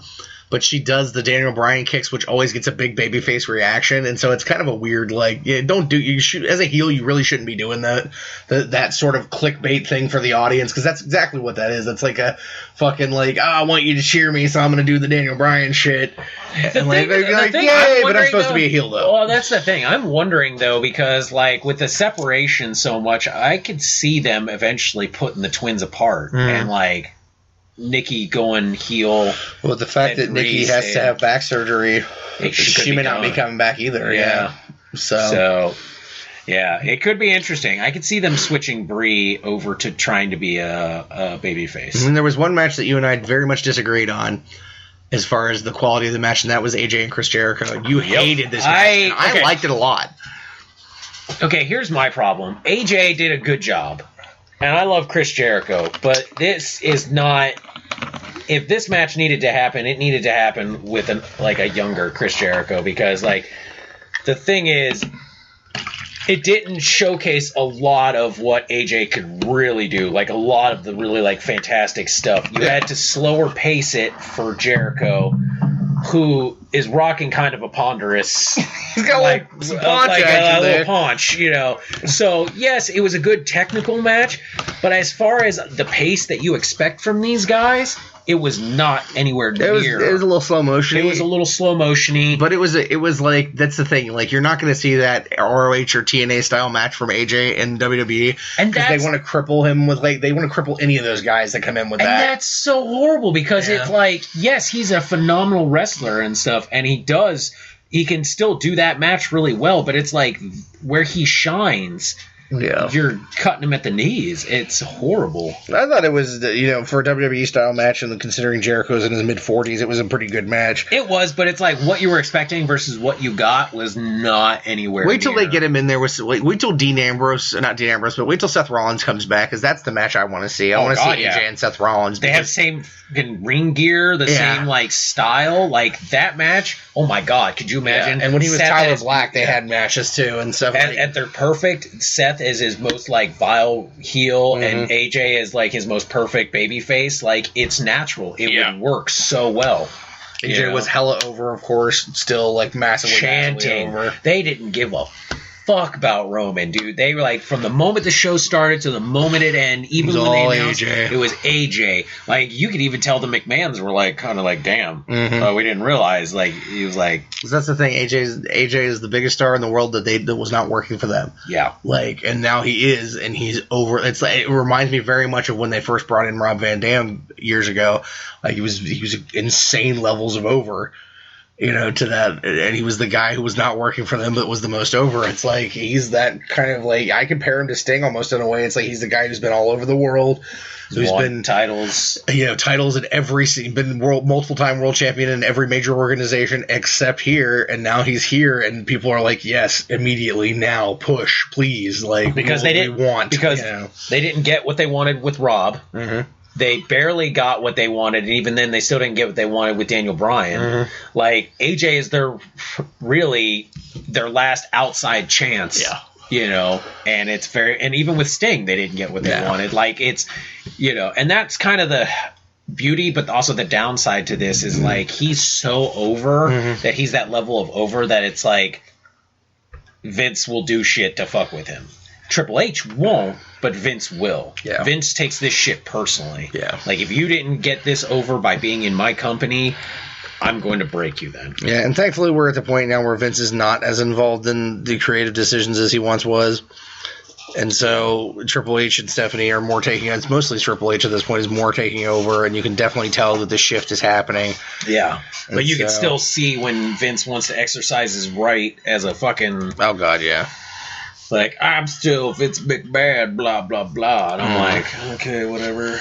but she does the Daniel Bryan kicks, which always gets a big babyface reaction, and so it's kind of a weird as a heel, you really shouldn't be doing that sort of clickbait thing for the audience, because that's exactly what that is. It's like a fucking I want you to cheer me, so I'm going to do the Daniel Bryan shit. And yay, but I'm supposed to be a heel though. Well, that's the thing. I'm wondering though, because with the separation so much, I could see them eventually putting the twins apart and Nikki going heel. Well, the fact that Nikki has to have back surgery, she may not be coming back either. Yeah. So, yeah, it could be interesting. I could see them switching Brie over to trying to be a babyface. And there was one match that you and I very much disagreed on as far as the quality of the match, and that was AJ and Chris Jericho. You hated this match. I liked it a lot. Okay, here's my problem. AJ did a good job. And I love Chris Jericho, but this is not. If this match needed to happen, it needed to happen with a younger Chris Jericho, because the thing is, it didn't showcase a lot of what AJ could really do, a lot of the really fantastic stuff. You had to slower pace it for Jericho who is rocking kind of a ponderous. He's got like a little paunch, you know. So yes, it was a good technical match, but as far as the pace that you expect from these guys, it was not anywhere near. It was a little slow motion. It was a little slow motiony, but it was like, that's the thing. Like, you're not going to see that ROH or TNA style match from AJ in WWE, and they want to cripple him with they want to cripple any of those guys that come in with that. And that's so horrible because it's like, yes, he's a phenomenal wrestler and stuff, and he can still do that match really well, but it's like where he shines. Yeah, you're cutting him at the knees. It's horrible. I thought it was, for a WWE style match, and considering Jericho's in his mid-40s, it was a pretty good match. It was, but it's like what you were expecting versus what you got was not anywhere. Wait till they get him in there with. Wait till Dean Ambrose, not Dean Ambrose, but wait till Seth Rollins comes back, because that's the match I want to see. I want to see AJ and Seth Rollins. They have the same ring gear, the same style, like that match. Oh my God, could you imagine? Yeah. And when he was Tyler Black, they had matches too and stuff. And they're perfect. Seth is his most vile heel, and AJ is his most perfect baby face. It's natural. It would work so well. AJ was hella over, of course, still massively chanting over. They didn't give a fuck about Roman, dude. They were from the moment the show started to the moment it ended, even when they announced it was AJ. You could even tell the McMahons were kind of damn, we didn't realize. He was that's the thing. AJ is the biggest star in the world that was not working for them. Yeah, and now he is, and he's over. It's it reminds me very much of when they first brought in Rob Van Dam years ago. He was insane levels of over. To that, and he was the guy who was not working for them, but was the most over. It's he's that kind of I compare him to Sting almost in a way. It's he's the guy who's been all over the world. So he's been titles, titles at every scene, been multiple time world champion in every major organization except here, and now he's here, and people are yes, immediately now push, please, because they didn't they didn't get what they wanted with Rob. Mm-hmm. They barely got what they wanted, and even then they still didn't get what they wanted with Daniel Bryan. AJ is their last outside chance. Yeah. And it's and even with Sting, they didn't get what they wanted. It's, and that's kind of the beauty, but also the downside to this is he's so over that he's that level of over that it's Vince will do shit to fuck with him. Triple H won't, but Vince will. Yeah. Vince takes this shit personally. Yeah. If you didn't get this over by being in my company, I'm going to break you then. Yeah, and thankfully we're at the point now where Vince is not as involved in the creative decisions as he once was. And so Triple H and Stephanie are more taking – it's mostly Triple H at this point is more taking over, and you can definitely tell that the shift is happening. Yeah. But you can still see when Vince wants to exercise his right as a fucking – oh, God, yeah. I'm still Vince McMahon, blah, blah, blah. And I'm okay, whatever.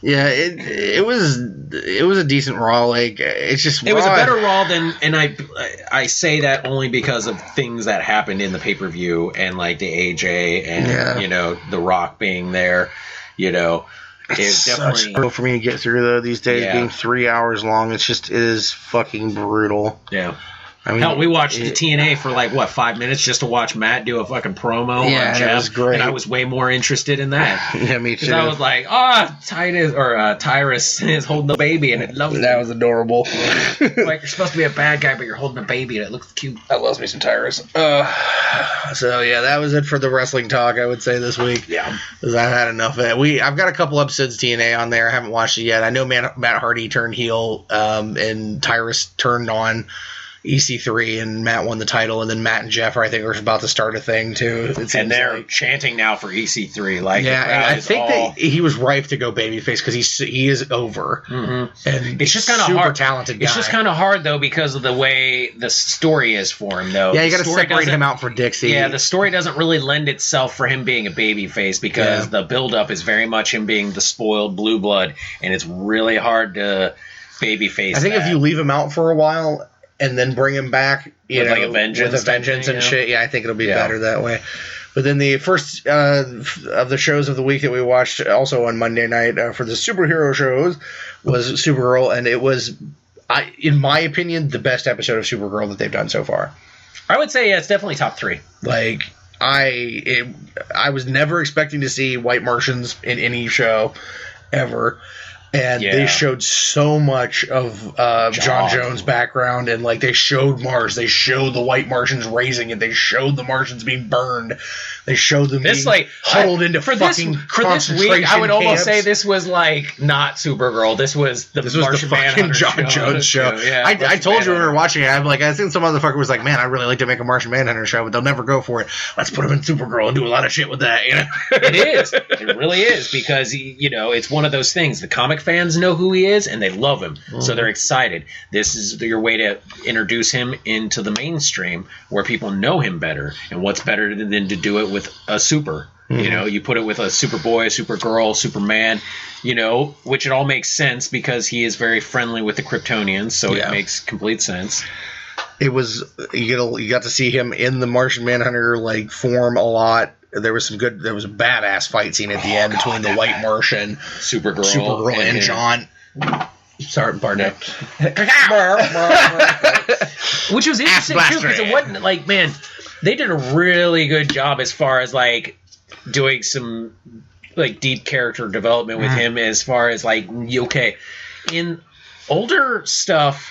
Yeah, it was a decent Raw. It's just it was a better Raw than, and I say that only because of things that happened in the pay-per-view and the AJ and The Rock being there. It's definitely brutal for me to get through though these days. Being 3 hours long, it is fucking brutal. Yeah. Hell, we watched the TNA for 5 minutes just to watch Matt do a fucking promo on Jeff. That was great. And I was way more interested in that. Yeah, me too. I was Tyrus is holding the baby and it loves that was adorable. You're supposed to be a bad guy, but you're holding a baby and it looks cute. I loves me some Tyrus. So yeah, that was it for the wrestling talk, I would say, this week. Yeah. Because I've had enough of it. I've got a couple episodes of TNA on there. I haven't watched it yet. I know Matt Hardy turned heel and Tyrus turned on EC3 and Matt won the title, and then Matt and Jeff are about to start a thing too. And they're chanting now for EC3. I think that he was ripe to go babyface because he is over. Mm-hmm. And it's just kind of hard. Talented guy. It's just kind of hard though because of the way the story is for him though. Yeah, you got to separate him out for Dixie. Yeah, the story doesn't really lend itself for him being a babyface because the build-up is very much him being the spoiled blue blood, and it's really hard to babyface. I think if you leave him out for a while and then bring him back, with a vengeance and shit. Yeah, I think it'll be better that way. But then the first of the shows of the week that we watched, also on Monday night for the superhero shows, was Supergirl, and it was, in my opinion, the best episode of Supergirl that they've done so far. I would say it's definitely top 3. I was never expecting to see white Martians in any show ever. And they showed so much of John Jones' background, and like they showed Mars, they showed the white Martians raising it, they showed the Martians being burned, they showed them being huddled into fucking concentration this week. I would almost camps. say this was like not Supergirl. This was the Martian fucking John Jones show. Yeah, I told you when we were watching it. I'm like, I think some motherfucker was like, man, I really like to make a Martian Manhunter show, but they'll never go for it. Let's put him in Supergirl and do a lot of shit with that. You know? It is. It really is, because it's one of those things. The comic fans know who he is and they love him, so they're excited. This is your way to introduce him into the mainstream where people know him better. And what's better than to do it with a super? You put it with a Superboy, a Supergirl, Superman, which it all makes sense because he is very friendly with the Kryptonians, so it makes complete sense. It was you got to see him in the Martian Manhunter like form a lot. There was a badass fight scene at the end between the White Martian, Supergirl and John. Sorry, pardon. Which was interesting too, because it wasn't like, man, they did a really good job as far as like doing some like deep character development with him, as far as like, in older stuff,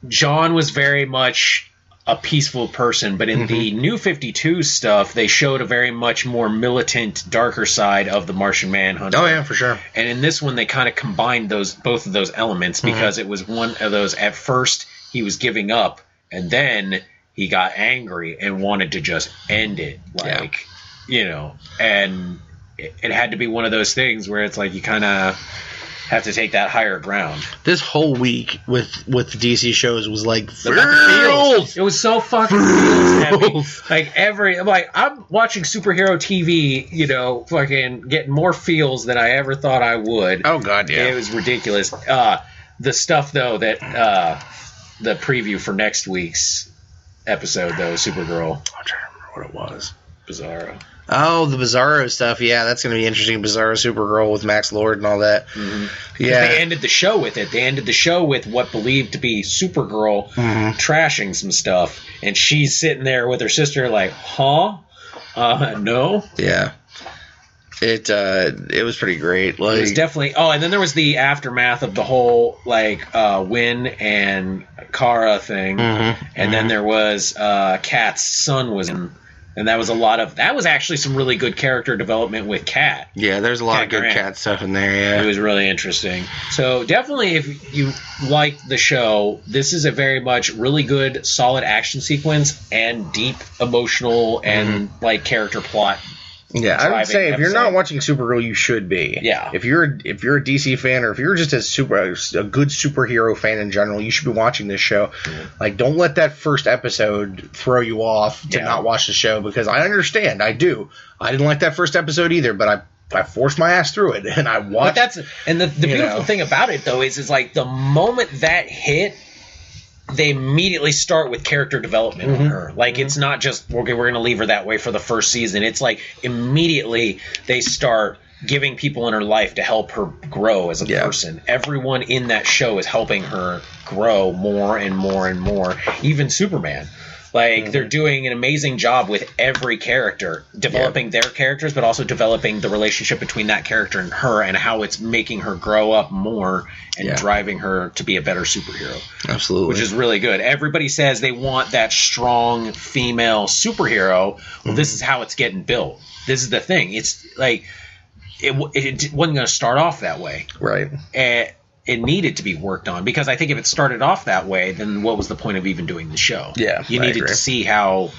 John was very much a peaceful person, but in the New 52 stuff, they showed a very much more militant, darker side of the Martian Manhunter. Oh yeah, for sure. And in this one, they kind of combined both of those elements, because it was one of those, at first he was giving up, and then he got angry and wanted to just end it, and it had to be one of those things where it's like you kind of have to take that higher ground. This whole week with DC shows was like feels. It was so fucking feels heavy. I'm watching superhero TV, fucking getting more feels than I ever thought I would. Oh god, yeah. It was ridiculous. The stuff though that the preview for next week's episode though, Supergirl. I'm trying to remember what it was. Bizarro. Oh, the Bizarro stuff. Yeah, that's going to be interesting. Bizarro Supergirl with Max Lord and all that. Yeah. They ended the show with it. They ended the show with what believed to be Supergirl trashing some stuff. And she's sitting there with her sister like, huh? No? Yeah. It was pretty great. Like, it was definitely... Oh, and then there was the aftermath of the whole, Wynn and Kara thing. And then there was Kat's son was in... And that was that was actually some really good character development with Kat. Yeah, there's a lot of good Kat stuff in there, yeah. It was really interesting. So definitely, if you like the show, this is a very much really good, solid action sequence and deep emotional and character plot. Yeah, I would say if you're not watching Supergirl, you should be. Yeah. If you're a DC fan, or if you're just a good superhero fan in general, you should be watching this show. Don't let that first episode throw you off to not watch the show, because I understand. I do. I didn't like that first episode either, but I forced my ass through it, and I watched. But the beautiful thing about it though is the moment that hit, they immediately start with character development on her. It's not just, okay, we're going to leave her that way for the first season. It's immediately they start giving people in her life to help her grow as a person. Everyone in that show is helping her grow more and more and more. Even Superman. They're doing an amazing job with every character, developing their characters, but also developing the relationship between that character and her, and how it's making her grow up more and driving her to be a better superhero. Absolutely. Which is really good. Everybody says they want that strong female superhero. Well, this is how it's getting built. This is the thing. It's it wasn't going to start off that way. Right. It needed to be worked on, because I think if it started off that way, then what was the point of even doing the show? Yeah, you needed to see how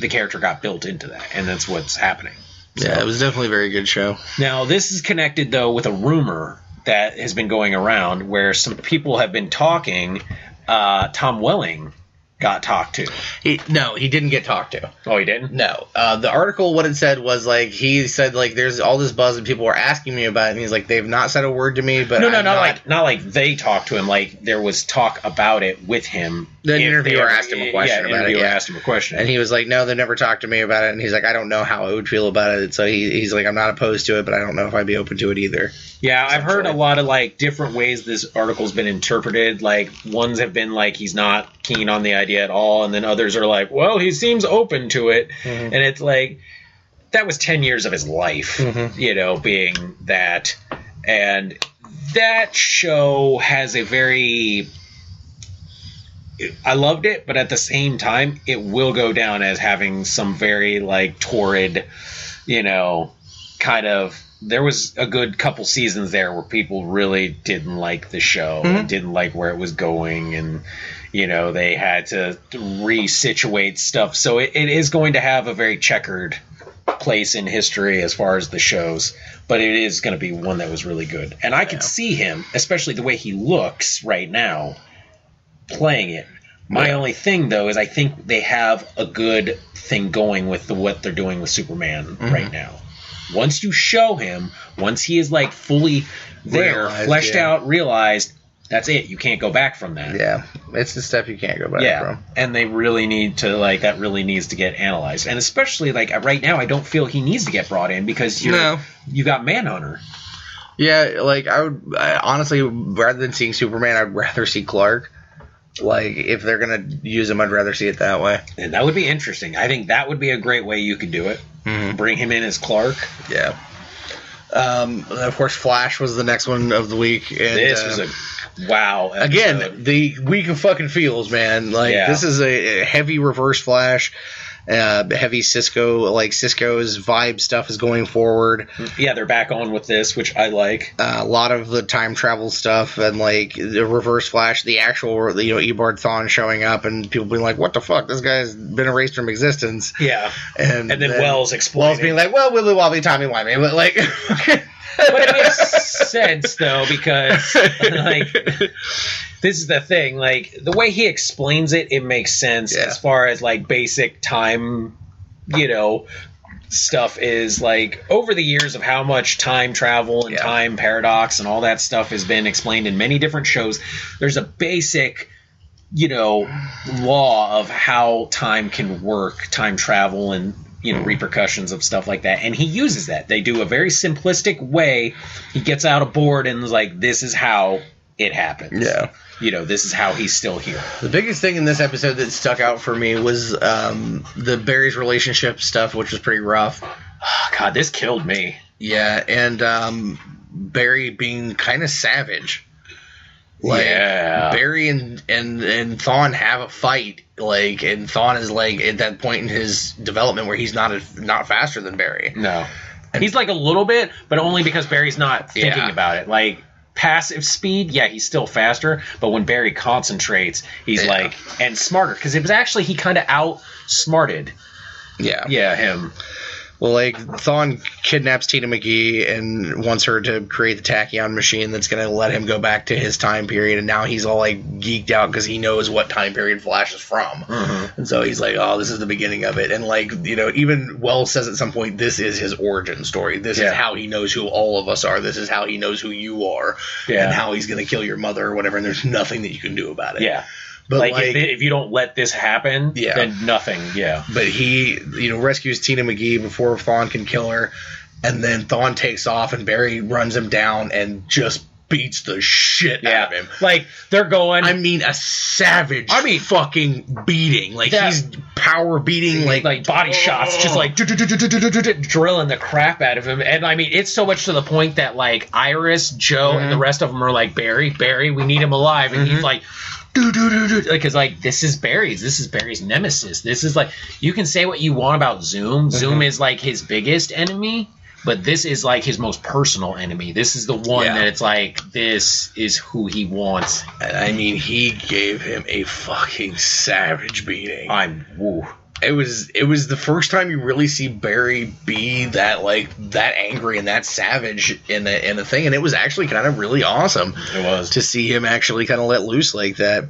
the character got built into that, and that's what's happening. Yeah, it was definitely a very good show. Now, this is connected, though, with a rumor that has been going around where some people have been talking. Tom Welling got talked to. He didn't get talked to. Oh, he didn't? No. The article, what it said was, he said, there's all this buzz and people were asking me about it, and he's like, they've not said a word to me, but not like they talked to him, there was talk about it with him. The interviewer asked him a question about it. Asked him a question. And he was like, no, they never talked to me about it, and he's like, I don't know how I would feel about it, so he's like, I'm not opposed to it, but I don't know if I'd be open to it either. Yeah, I've heard a lot of different ways this article's been interpreted. Ones have been he's not keen on the idea at all, and then others are well, he seems open to it. And it's that was 10 years of his life, being that. And that show has a very... I loved it, but at the same time, it will go down as having some very, like, torrid, kind of... There was a good couple seasons there where people really didn't like the show and didn't like where it was going, and, they had to resituate stuff. So it is going to have a very checkered place in history as far as the shows, but it is going to be one that was really good. And I could see him, especially the way he looks right now, playing it. My only thing, though, is I think they have a good thing going with what they're doing with Superman right now. Once you show him, once he is like fully there, fleshed out, realized, that's it. You can't go back from that. Yeah, it's the step you can't go back from. And they really need to, that really needs to get analyzed. And especially, right now, I don't feel he needs to get brought in because you got Manhunter. Yeah, I honestly, rather than seeing Superman, I'd rather see Clark. If they're going to use him, I'd rather see it that way. And that would be interesting. I think that would be a great way you could do it. Bring him in as Clark. Yeah. Of course, Flash was the next one of the week. And, this was a wow episode. Again, the week of fucking feels, man. This is a heavy Reverse Flash. Heavy Cisco, Cisco's vibe stuff is going forward. Yeah, they're back on with this, which I like. A lot of the time travel stuff and the Reverse Flash, the actual, Eobard Thawne showing up and people being like, what the fuck? This guy's been erased from existence. Yeah. And then Wells explaining. Wells being like, well, Willy Wobbly, Tommy Wimey. But but it makes sense, though, because, this is the thing. The way he explains it, it makes sense as far as, basic time, stuff is, over the years of how much time travel and time paradox and all that stuff has been explained in many different shows. There's a basic, law of how time can work, time travel and repercussions of stuff like that, and he uses that. They do a very simplistic way. He gets out a board and is like, this is how it happens. Yeah. This is how he's still here. The biggest thing in this episode that stuck out for me was the Barry's relationship stuff, which was pretty rough. Oh, God, this killed me. Yeah, and Barry being kind of savage. Barry and Thawne have a fight, and Thawne is at that point in his development where he's not faster than Barry. No, and he's a little bit, but only because Barry's not thinking about it. Passive speed, he's still faster, but when Barry concentrates, he's and smarter, because it was actually he kind of outsmarted. Him. Well, Thawne kidnaps Tina McGee and wants her to create the tachyon machine that's going to let him go back to his time period, and now he's all geeked out because he knows what time period Flash is from. And so he's like, oh, this is the beginning of it. And even Wells says at some point, this is his origin story. This is how he knows who all of us are. This is how he knows who you are and how he's going to kill your mother or whatever, and there's nothing that you can do about it. Yeah. But if you don't let this happen, then nothing. Yeah. But he, rescues Tina McGee before Thawne can kill her, and then Thawne takes off, and Barry runs him down and just beats the shit out of him. They're going. I mean, a savage. Fucking beating. He's power beating, body shots, just drilling the crap out of him. And I mean, it's so much to the point that Iris, Joe, and the rest of them are like, Barry, we need him alive, and he's like. Because this is Barry's nemesis. This is you can say what you want about Zoom. Zoom is his biggest enemy, but this is his most personal enemy. This is the one that it's this is who he wants. And I mean, he gave him a fucking savage beating. It was the first time you really see Barry be that that angry and that savage in a thing, and it was actually kind of really awesome. It was to see him actually kind of let loose like that.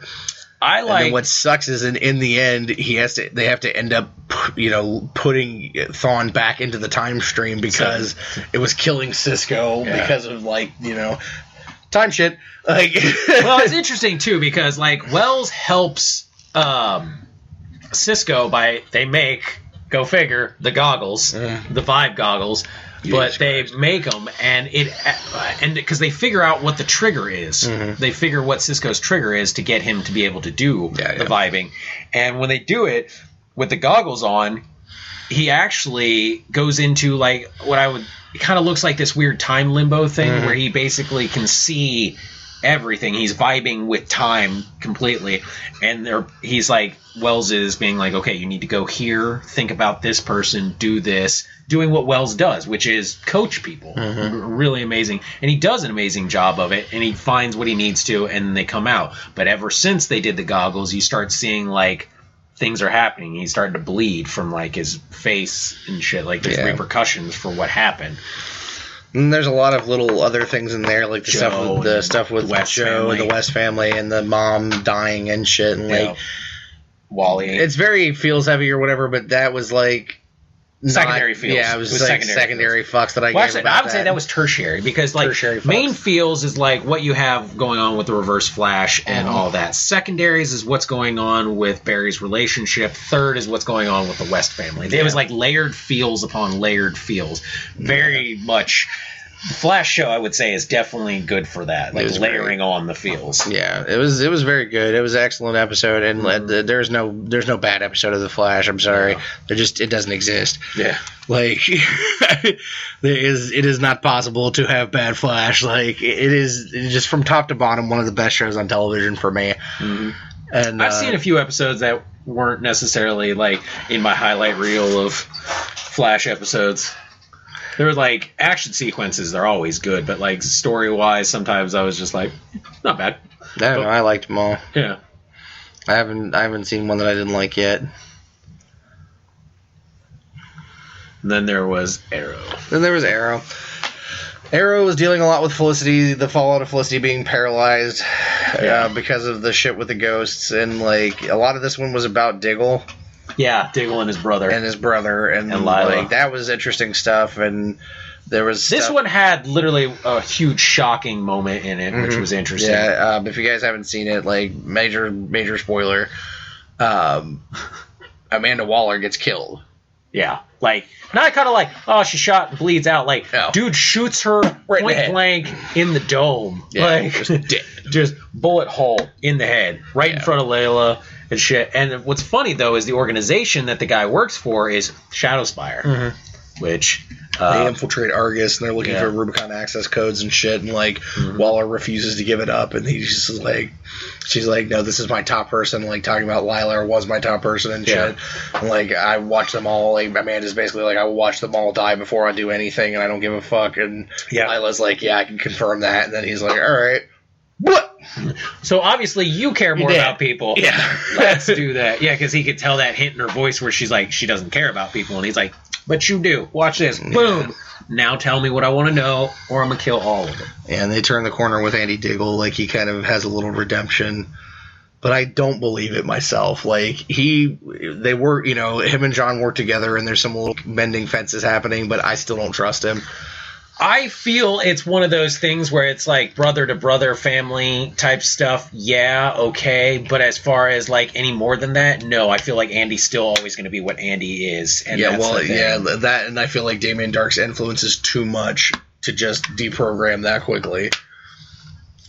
And then what sucks is in the end they have to end up putting Thawne back into the time stream because it was killing Cisco because of time shit. Well, it's interesting too because Wells helps. Cisco they make, go figure, the goggles, the Vibe goggles, but they make them and because they figure out what the trigger is. They figure what Cisco's trigger is to get him to be able to do the vibing. And when they do it with the goggles on, he actually goes into what I would it kind of looks like this weird time limbo thing where he basically can see everything. He's vibing with time completely, and he's like, Wells is being like, okay, you need to go here, think about this person, do this, doing what Wells does, which is coach people. Really amazing. And he does an amazing job of it, and he finds what he needs to, and they come out. But ever since they did the goggles, you start seeing like things are happening. He's starting to bleed from like his face and shit. Like there's repercussions for what happened. And there's a lot of little other things in there, like the stuff with Joe and the West family and the mom dying and shit, and like Wally. It's very feels heavy or whatever, but that was like secondary feels. Yeah, it was like secondary fucks that I gave about I would say that was tertiary, because like main feels is like what you have going on with the Reverse Flash and all that. Secondaries is what's going on with Barry's relationship. Third is what's going on with the West family. It was like layered feels upon layered feels. Very much. The Flash show, I would say, is definitely good for that, like layering on the feels. Yeah, it was very good. It was an excellent episode, and there's no bad episode of the Flash. I'm sorry, it doesn't exist. Yeah, like it is not possible to have bad Flash. Like it is just from top to bottom one of the best shows on television for me. And I've seen a few episodes that weren't necessarily like in my highlight reel of Flash episodes. There were like action sequences; they're always good, but like story-wise, sometimes I was just like, not bad. I liked them all. Yeah, I haven't seen one that I didn't like yet. And then there was Arrow. Arrow was dealing a lot with Felicity, the fallout of Felicity being paralyzed because of the shit with the ghosts, and like a lot of this one was about Diggle. Yeah, Diggle and his brother. And Lila. Like, that was interesting stuff, and there was This one had literally a huge shocking moment in it, which was interesting. Yeah, if you guys haven't seen it, like, major spoiler, Amanda Waller gets killed. Yeah, like, not kind of like, oh, she shot and bleeds out. Like, dude shoots her point blank in the dome. Yeah, like, just bullet hole in the head, right in front of Layla and shit. And what's funny, though, is the organization that the guy works for is Shadowspire, which... they infiltrate Argus, and they're looking for Rubicon access codes and shit, and, like, Waller refuses to give it up, and he's just like... She's like, no, this is my top person, like, talking about Lila was my top person and shit. And, like, I watch them all, like, Amanda's basically like, I will watch them all die before I do anything, and I don't give a fuck. And Lila's like, yeah, I can confirm that. And then he's like, all right. What? So, obviously, you care more about people. Yeah. Let's do that. Yeah, because he could tell that hint in her voice where she's like, she doesn't care about people. And he's like, but you do. Watch this. Boom. Now tell me what I want to know, or I'm going to kill all of them. And they turn the corner with Andy Diggle. Like, he kind of has a little redemption. But I don't believe it myself. Like, they work, you know, him and John work together, and there's some little mending fences happening, but I still don't trust him. I feel it's one of those things where it's like brother to brother family type stuff. Yeah, okay. But as far as like any more than that, no. I feel like Andy's still always going to be what Andy is. And that, and I feel like Damien Dark's influence is too much to just deprogram that quickly.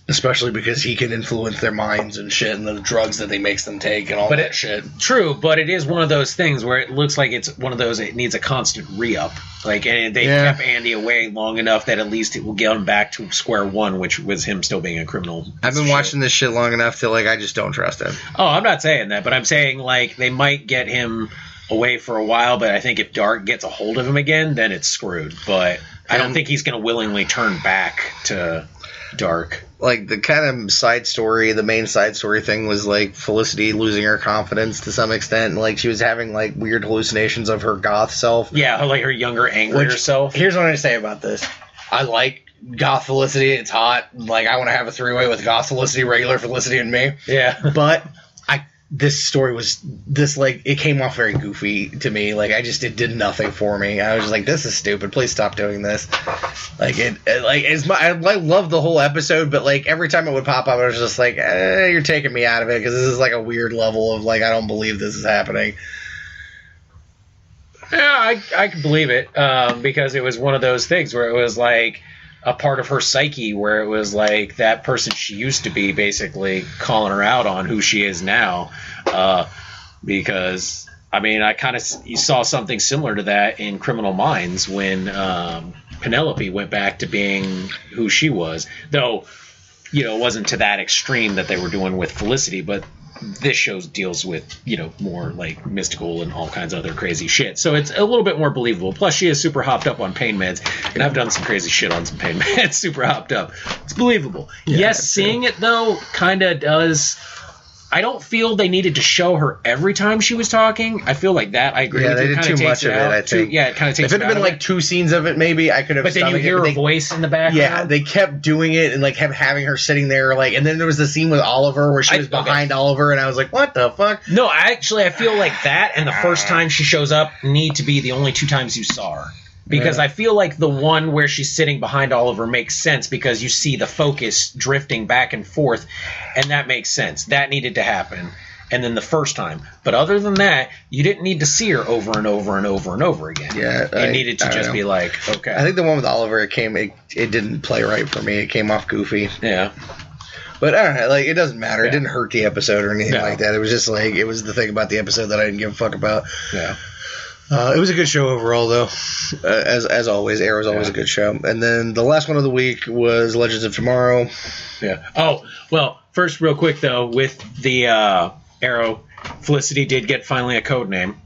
Especially because he can influence their minds and shit, and the drugs that he makes them take and all that shit. True, but it is one of those things where it looks like it's one of those, it needs a constant re-up. Like, and they kept Andy away long enough that at least it will get him back to square one, which was him still being a criminal. I've been watching this shit long enough to, like, I just don't trust him. Oh, I'm not saying that, but I'm saying, like, they might get him away for a while, but I think if Dark gets a hold of him again, then it's screwed. But I don't think he's going to willingly turn back to Dark. Like, the kind of side story, the main side story thing was, like, Felicity losing her confidence to some extent. And, like, she was having, like, weird hallucinations of her goth self. Yeah, like her younger, angrier self. Here's what I say about this. I like goth Felicity. It's hot. Like, I want to have a three-way with goth Felicity, regular Felicity, and me. Yeah. But this story was like, it came off very goofy to me. Like, it did nothing for me. I was just like, this is stupid. Please stop doing this. Like, I love the whole episode, but like every time it would pop up, I was just like, you're taking me out of it, because this is like a weird level of like, I don't believe this is happening. Yeah, I can believe it, because it was one of those things where it was like a part of her psyche where it was like that person she used to be basically calling her out on who she is now. Because, I mean, I kind of saw something similar to that in Criminal Minds when Penelope went back to being who she was, though, it wasn't to that extreme that they were doing with Felicity, but this show deals with, more like mystical and all kinds of other crazy shit. So it's a little bit more believable. Plus, she is super hopped up on pain meds, and I've done some crazy shit on some pain meds, super hopped up. It's believable. Yeah, yes, seeing it, though, kind of does... I don't feel they needed to show her every time she was talking. I feel like that. I agree with you. They did too much of it, I think. It kind of takes it out. If it had been like 2 scenes of it, maybe I could have. But then you hear her voice in the background. Yeah, they kept doing it and like kept having her sitting there, and then there was the scene with Oliver where she was behind Oliver, and I was like, what the fuck? No, I feel like that and the first time she shows up need to be the only 2 times you saw her. Because I feel like the one where she's sitting behind Oliver makes sense because you see the focus drifting back and forth, and that makes sense. That needed to happen. And then the first time. But other than that, you didn't need to see her over and over and over and over again. Yeah. It needed to just be like, okay. I think the one with Oliver, it didn't play right for me. It came off goofy. Yeah. But I don't know, it doesn't matter. Yeah. It didn't hurt the episode or anything like that. It was just it was the thing about the episode that I didn't give a fuck about. Yeah. It was a good show overall, though. As always, Arrow's always a good show. And then the last one of the week was Legends of Tomorrow. Yeah. Oh, well, first, real quick, though, with the Arrow, Felicity did get finally a code name.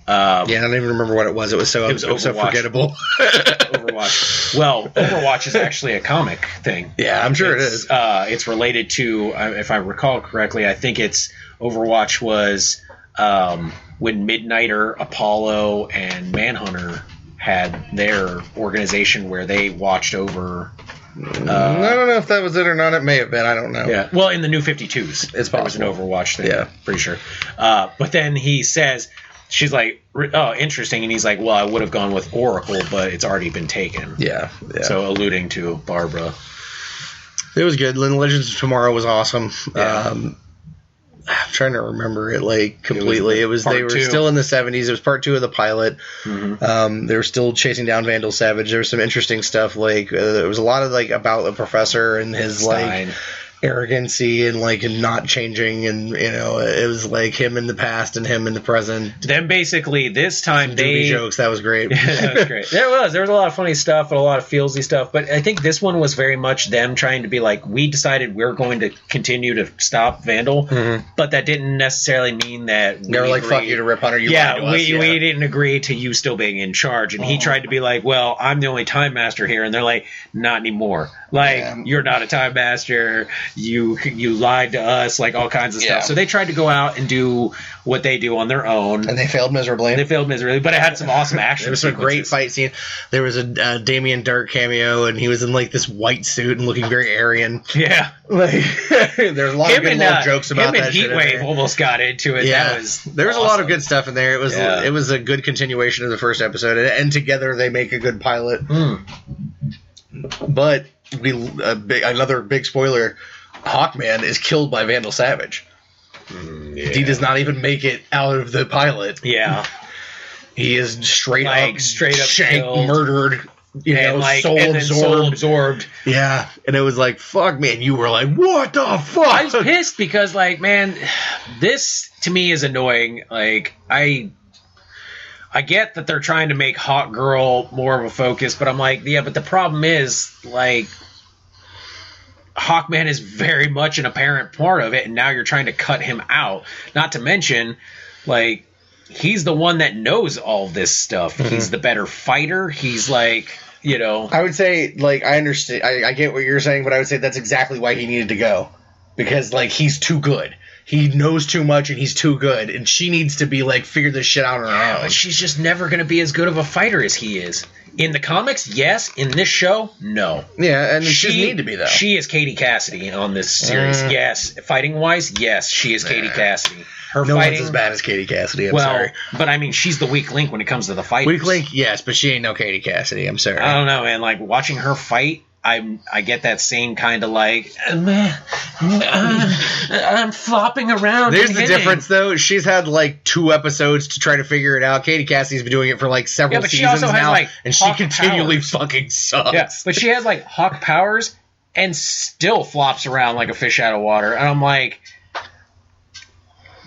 I don't even remember what it was. It was so forgettable. Overwatch. Well, Overwatch is actually a comic thing. Yeah, I'm sure it is. It's related to, if I recall correctly, I think Overwatch was when Midnighter, Apollo, and Manhunter had their organization where they watched over... I don't know if that was it or not. It may have been. I don't know. Yeah. Well, in the New 52s, there was an Overwatch thing. Yeah. Pretty sure. But then he says, she's like, oh, interesting. And he's like, well, I would have gone with Oracle, but it's already been taken. Yeah. So alluding to Barbara. It was good. Legends of Tomorrow was awesome. Yeah. I'm trying to remember it completely. They were still in the 70s. It was part 2 of the pilot. Mm-hmm. They were still chasing down Vandal Savage. There was some interesting stuff. There was a lot of about the professor and his Stein. Arrogancy and not changing, and it was him in the past and him in the present. Then basically this time they jokes. That was great. That was great. There was a lot of funny stuff and a lot of feelsy stuff, but I think this one was very much them trying to be we decided we're going to continue to stop Vandal, but that didn't necessarily mean that they were fuck you to Rip Hunter. We didn't agree to you still being in charge, and he tried to be well, I'm the only time master here, and they're not anymore. You're not a time master. You lied to us, all kinds of stuff. So they tried to go out and do what they do on their own. And they failed miserably. But it had some awesome action. There was some great fight scene. There was a Damien Dark cameo, and he was in this white suit and looking very Aryan. Yeah. There's a lot of good little jokes about that shit. Him and Heatwave almost got into it. Yeah. There was awesome. A lot of good stuff in there. It was a good continuation of the first episode, and together they make a good pilot. But another big spoiler, Hawkman is killed by Vandal Savage. He does not even make it out of the pilot. Yeah. He is straight up killed, murdered, soul absorbed. Yeah. And it was fuck, man. You were what the fuck? I was pissed because, man, this to me is annoying. I get that they're trying to make Hawk Girl more of a focus, but I'm but the problem is, Hawkman is very much an apparent part of it, and now you're trying to cut him out. Not to mention, he's the one that knows all this stuff. Mm-hmm. He's the better fighter. He's I would say, I understand. I get what you're saying, but I would say that's exactly why he needed to go. Because, he's too good. He knows too much and he's too good, and she needs to be figure this shit out on her own. But she's just never going to be as good of a fighter as he is. In the comics, yes. In this show, no. Yeah, and she doesn't need to be, though. She is Katie Cassidy on this series. Yes. Fighting-wise, yes, she is Katie Cassidy. Her no fighting, one's as bad as Katie Cassidy, I'm sorry. But, she's the weak link when it comes to the fight. Weak link, yes, but she ain't no Katie Cassidy, I'm sorry. I don't know, man. Watching her fight, I get that same kind of I'm flopping around. There's the difference, though. She's had 2 episodes to try to figure it out. Katie Cassidy's been doing it for several seasons now, and she continually fucking sucks. Yeah, but she has Hawk powers and still flops around like a fish out of water, and I'm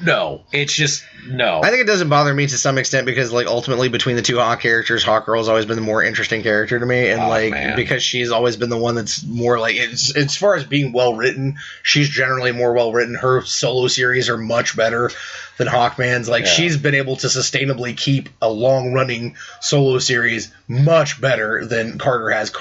No. It's just, no. I think it doesn't bother me to some extent because, like, ultimately between the two Hawk characters, Hawkgirl's always been the more interesting character to me. And, because she's always been the one that's more, like, as far as being well-written, she's generally more well-written. Her solo series are much better than Hawkman's. Like, she's been able to sustainably keep a long-running solo series much better than Carter has.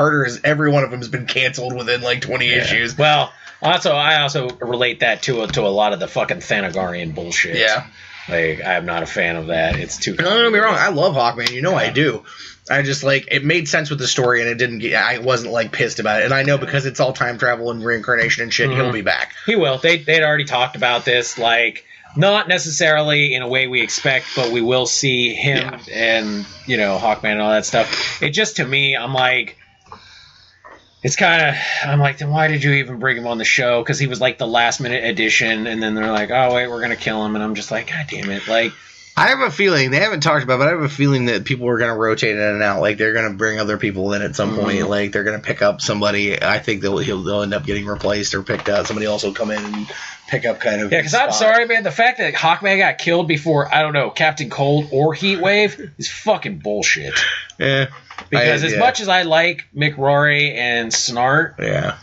Every one of them has been canceled within, like, 20 issues. Well... I also relate that to a lot of the fucking Thanagarian bullshit. Yeah. Like, I'm not a fan of that. It's too... Don't get me wrong. I love Hawkman. You know I do. I just, like, it made sense with the story, and I wasn't, like, pissed about it. And I know because it's all time travel and reincarnation and shit, he'll be back. He will. They'd already talked about this, like... Not necessarily in a way we expect, but we will see him and, Hawkman and all that stuff. It just, to me, I'm like... I'm like, then why did you even bring him on the show? Because he was like the last minute addition, and then they're like, oh wait, we're gonna kill him, and I'm just like, god damn it, like. I have a feeling they haven't talked about, but I have a feeling that people are gonna rotate in and out. Like they're gonna bring other people in at some point. Like they're gonna pick up somebody. I think they'll end up getting replaced or picked up. Somebody else will come in and pick up kind of. Yeah, because I'm sorry, man. The fact that Hawkman got killed before Captain Cold or Heatwave is fucking bullshit. Yeah. Because as much as I like Mick Rory and Snart,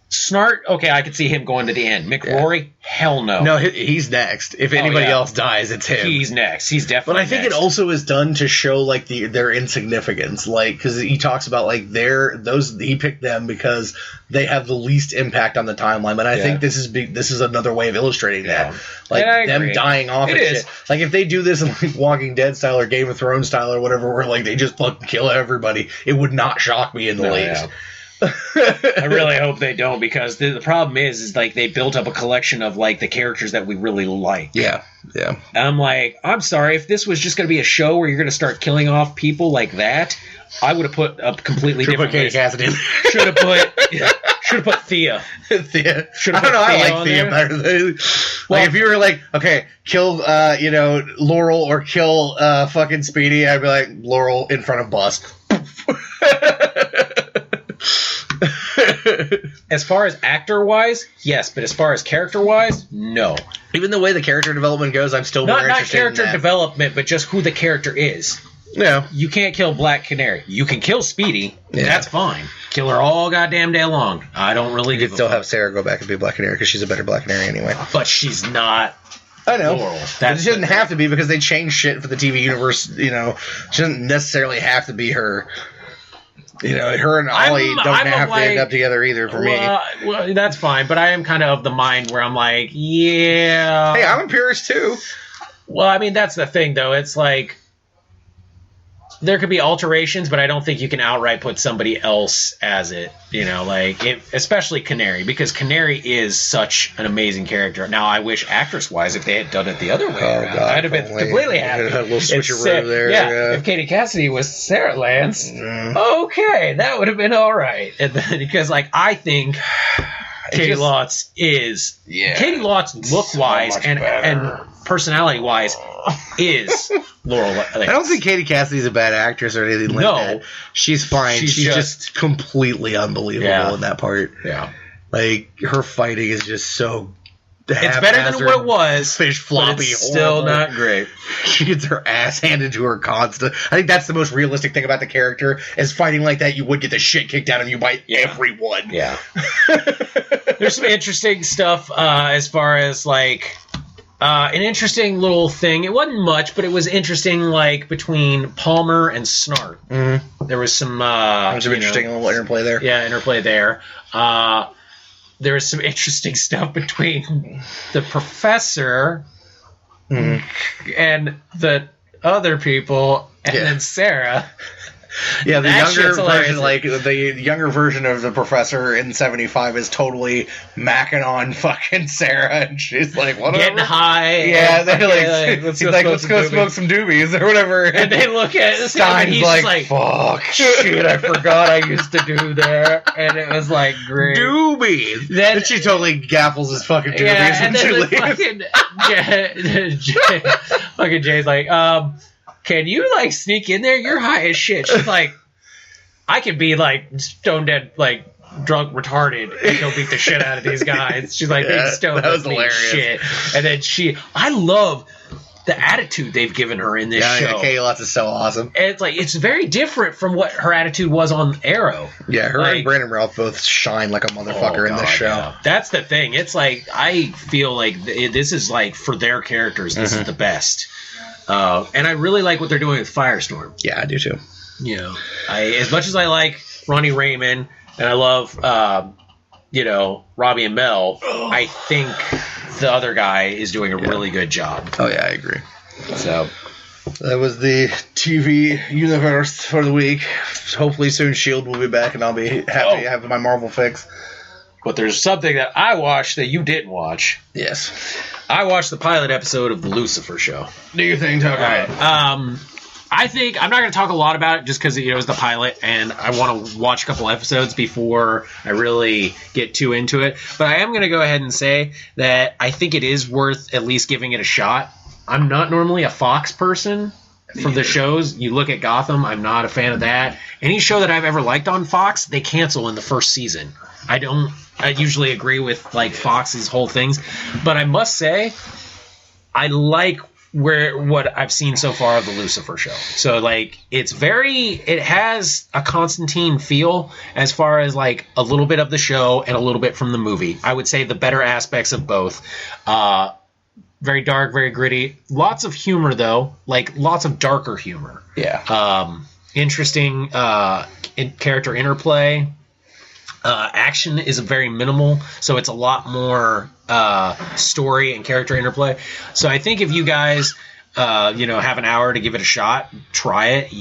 Snart, okay, I could see him going to the end. Mick Rory, hell no. No, he's next. If anybody else dies, it's him. He's next. He's definitely. But I think it also is done to show like their insignificance, like because he talks about like he picked them because they have the least impact on the timeline. But I think this is another way of illustrating that, like them dying off. It is. Shit. Like if they do this in like Walking Dead style or Game of Thrones style or whatever, where like they just fucking kill everybody, it would not shock me in the least. Yeah. I really hope they don't, because the problem is like they built up a collection of like the characters that we really like. Yeah. And I'm like, I'm sorry, if this was just going to be a show where you're going to start killing off people like that, I would have put a completely different Katie Cassidy in. Should have put Thea. I don't know. I like Thea better than. Like if you were like, okay, kill Laurel or kill fucking Speedy, I'd be like Laurel in front of Bus. As far as actor-wise, yes, but as far as character-wise, no. Even the way the character development goes, I'm still more interested in that. Not character development, but just who the character is. Yeah. You can't kill Black Canary. You can kill Speedy. Yeah. That's fine. Kill her all goddamn day long. I don't really You could still have Sarah go back and be Black Canary because she's a better Black Canary anyway. But she's not... I know. But she doesn't have to be because they changed shit for the TV universe. She doesn't necessarily have to be her... her and Ollie don't have to end up together either for me. Well, that's fine, but I am kind of the mind where I'm like, yeah. Hey, I'm a purist too. Well, I mean, that's the thing, though. It's like, there could be alterations, but I don't think you can outright put somebody else as it. Especially Canary, because Canary is such an amazing character. Now, I wish actress-wise, if they had done it the other way around, I'd have been completely happy. A little switcheroo there. Yeah, if Katie Cassidy was Sarah Lance, okay, that would have been all right. And then, because, I think Katie Lotz is... Yeah. Katie Lotz, look-wise and personality-wise, is Laurel Lance. I don't think Katie Cassidy's a bad actress or anything like that. She's fine. She's just completely unbelievable in that part. Yeah. Like, her fighting is just so... It's better than what it was. Fish floppy. But it's still not great. She gets her ass handed to her constant. I think that's the most realistic thing about the character, is fighting like that, you would get the shit kicked out of you by everyone. Yeah. There's some interesting stuff as far as, an interesting little thing. It wasn't much, but it was interesting, between Palmer and Snart. Mm-hmm. There was some... interesting little interplay there. Yeah, interplay there. There was some interesting stuff between the professor and the other people, and then Sarah. Yeah, the younger version of the professor in 75 is totally macking on fucking Sarah, and she's like, whatever. Getting high. Yeah, let's go smoke some doobies or whatever. And they look at it, and he's like, fuck. Shit, I forgot I used to do that. And it was great. Doobies. Then she totally gaffles his fucking doobies. Yeah, and then fucking Jay's like, can you sneak in there? You're high as shit. She's like, I could be stone dead drunk retarded and go beat the shit out of these guys. She's like, being stoned. That was hilarious. Shit. And then I love the attitude they've given her in this show. Yeah, Katie Lutz is so awesome. And it's like, it's very different from what her attitude was on Arrow. Yeah, her and Brandon Routh both shine like a motherfucker in this show. Yeah. That's the thing. It's like, I feel like this is like, for their characters, this is the best. And I really like what they're doing with Firestorm. Yeah, I do too. You know, as much as I like Ronnie Raymond and I love, Robbie and Mel, I think the other guy is doing a really good job. Oh, yeah, I agree. So that was the TV universe for the week. Hopefully soon S.H.I.E.L.D. will be back and I'll be happy to have my Marvel fix. But there's something that I watched that you didn't watch. Yes. I watched the pilot episode of The Lucifer Show. Do your thing, talk about it. I think I'm not going to talk a lot about it just because it was the pilot and I want to watch a couple episodes before I really get too into it. But I am going to go ahead and say that I think it is worth at least giving it a shot. I'm not normally a Fox person from the shows. You look at Gotham, I'm not a fan of that. Any show that I've ever liked on Fox, they cancel in the first season. I usually agree with like Fox's whole things, but I must say I like what I've seen so far of the Lucifer show. So like it has a Constantine feel as far as like a little bit of the show and a little bit from the movie. I would say the better aspects of both. Very dark, very gritty. Lots of humor though, like lots of darker humor. Yeah. Interesting character interplay. Action is very minimal, so it's a lot more story and character interplay. So I think if you guys, have an hour to give it a shot, try it,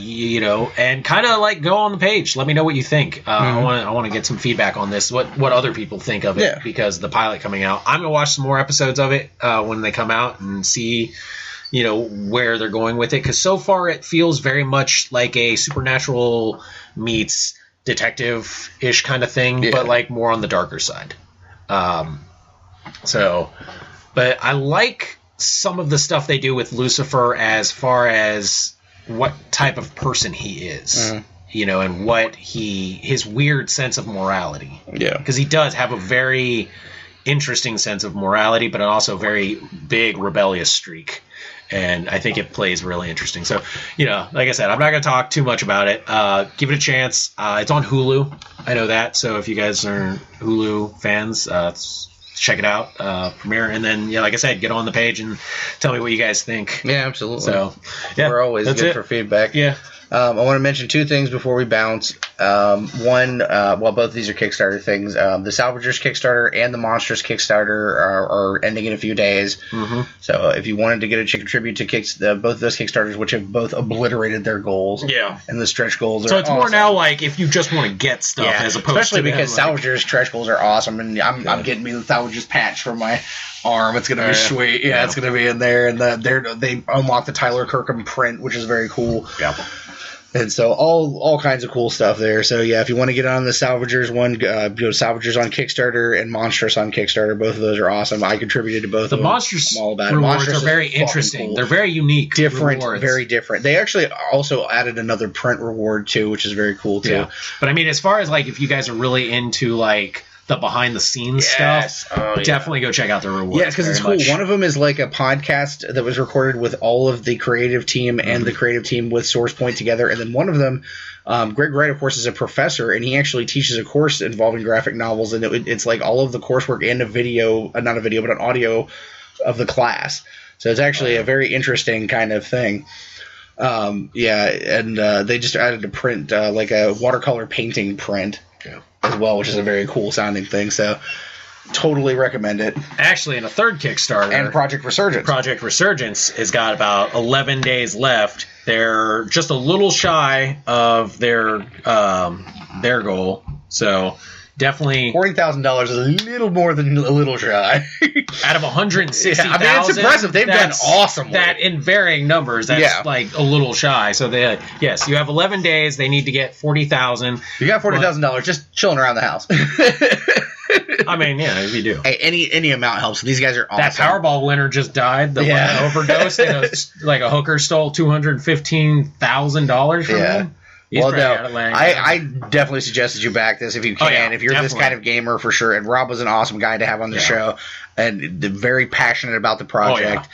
and kind of like go on the page. Let me know what you think. I want to get some feedback on this. What other people think of it because the pilot coming out. I'm gonna watch some more episodes of it when they come out and see, where they're going with it. Because so far it feels very much like a Supernatural meets detective-ish kind of thing, but like more on the darker side. But I like some of the stuff they do with Lucifer as far as what type of person he is, and what his weird sense of morality. Yeah. Because he does have a very interesting sense of morality, but also a very big rebellious streak. And I think it plays really interesting. So, like I said, I'm not going to talk too much about it. Give it a chance. It's on Hulu. I know that. So if you guys are Hulu fans, check it out. Premiere. And then, like I said, get on the page and tell me what you guys think. Yeah, absolutely. So, we're always good for feedback. Yeah. I want to mention two things before we bounce. One, both of these are Kickstarter things. The Salvagers Kickstarter and the Monsters Kickstarter are ending in a few days. Mm-hmm. So if you wanted to contribute to both of those Kickstarters, which have both obliterated their goals, and the stretch goals are so it's awesome. More now like if you just want to get stuff as opposed especially to because Salvagers stretch goals are awesome, and I'm getting me the Salvagers patch for my arm. It's gonna be sweet. Yeah, it's gonna be in there, and they unlock the Tyler Kirkham print, which is very cool. Yeah. And so all kinds of cool stuff there. So yeah, if you want to get on the Salvagers one, go to Salvagers on Kickstarter and Monstrous on Kickstarter. Both of those are awesome. I contributed to both of them. The Monstrous rewards Monstrous are very interesting. Cool. They're very unique. Different, rewards. Very different. They actually also added another print reward too, which is very cool too. Yeah. But I mean, as far as like if you guys are really into like the behind the scenes stuff, definitely go check out the rewards. Yeah, because it's cool. One of them is like a podcast that was recorded with all of the creative team and the creative team with SourcePoint together. And then one of them, Greg Wright, of course, is a professor, and he actually teaches a course involving graphic novels. And it's like all of the coursework and not a video, but an audio of the class. So it's actually a very interesting kind of thing. And they just added a print, like a watercolor painting print. As well, which is a very cool sounding thing. So totally recommend it. Actually, in a third Kickstarter. And Project Resurgence. Project Resurgence has got about 11 days left. They're just a little shy of their goal. So definitely $40,000 is a little more than a little shy. Out of 160,000. I mean, it's impressive. They've done awesome. That in varying numbers, that's like a little shy. So you have 11 days. They need to get 40,000. You got $40,000 just chilling around the house. I mean, yeah, if you do. Hey, any amount helps. These guys are awesome. That Powerball winner just died. The one that overdosed. And like a hooker stole $215,000 from him. I definitely suggest that you back this if you can. If you're this kind of gamer, for sure. And Rob was an awesome guy to have on the show, and very passionate about the project.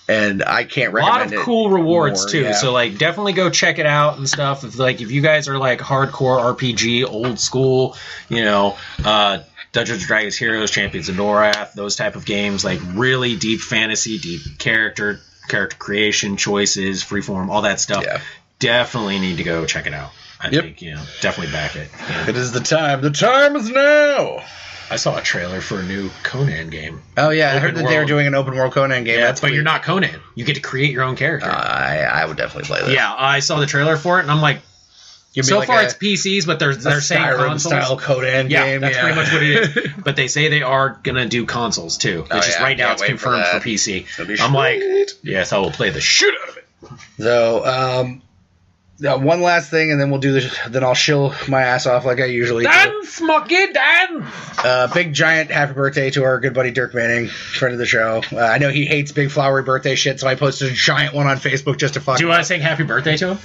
And I can't recommend it. A lot of cool rewards too. So like, definitely go check it out and stuff. If you guys are like hardcore RPG, old school, Dungeons & Dragons Heroes, Champions of Norath, those type of games, like really deep fantasy, deep character creation, choices, freeform, all that stuff. Yeah. Definitely need to go check it out. I think, definitely back it. Yeah. It is the time. The time is now. I saw a trailer for a new Conan game. Oh, yeah. I heard that they were doing an open world Conan game. Yeah, but you're not Conan. You get to create your own character. I would definitely play that. Yeah, I saw the trailer for it, and I'm like, so far it's PCs, but they're saying consoles. Style Conan game. That's pretty much what it is. But they say they are going to do consoles, too. It's just right now it's confirmed for PC. I'm like, yes, I will play the shit out of it. So, one last thing, and then we'll do this. Then I'll shill my ass off like I usually do. Dance, Monkey, dance! Big giant happy birthday to our good buddy Dirk Manning, friend of the show. I know he hates big flowery birthday shit, so I posted a giant one on Facebook just to fuck. Do you want to sing happy birthday to him?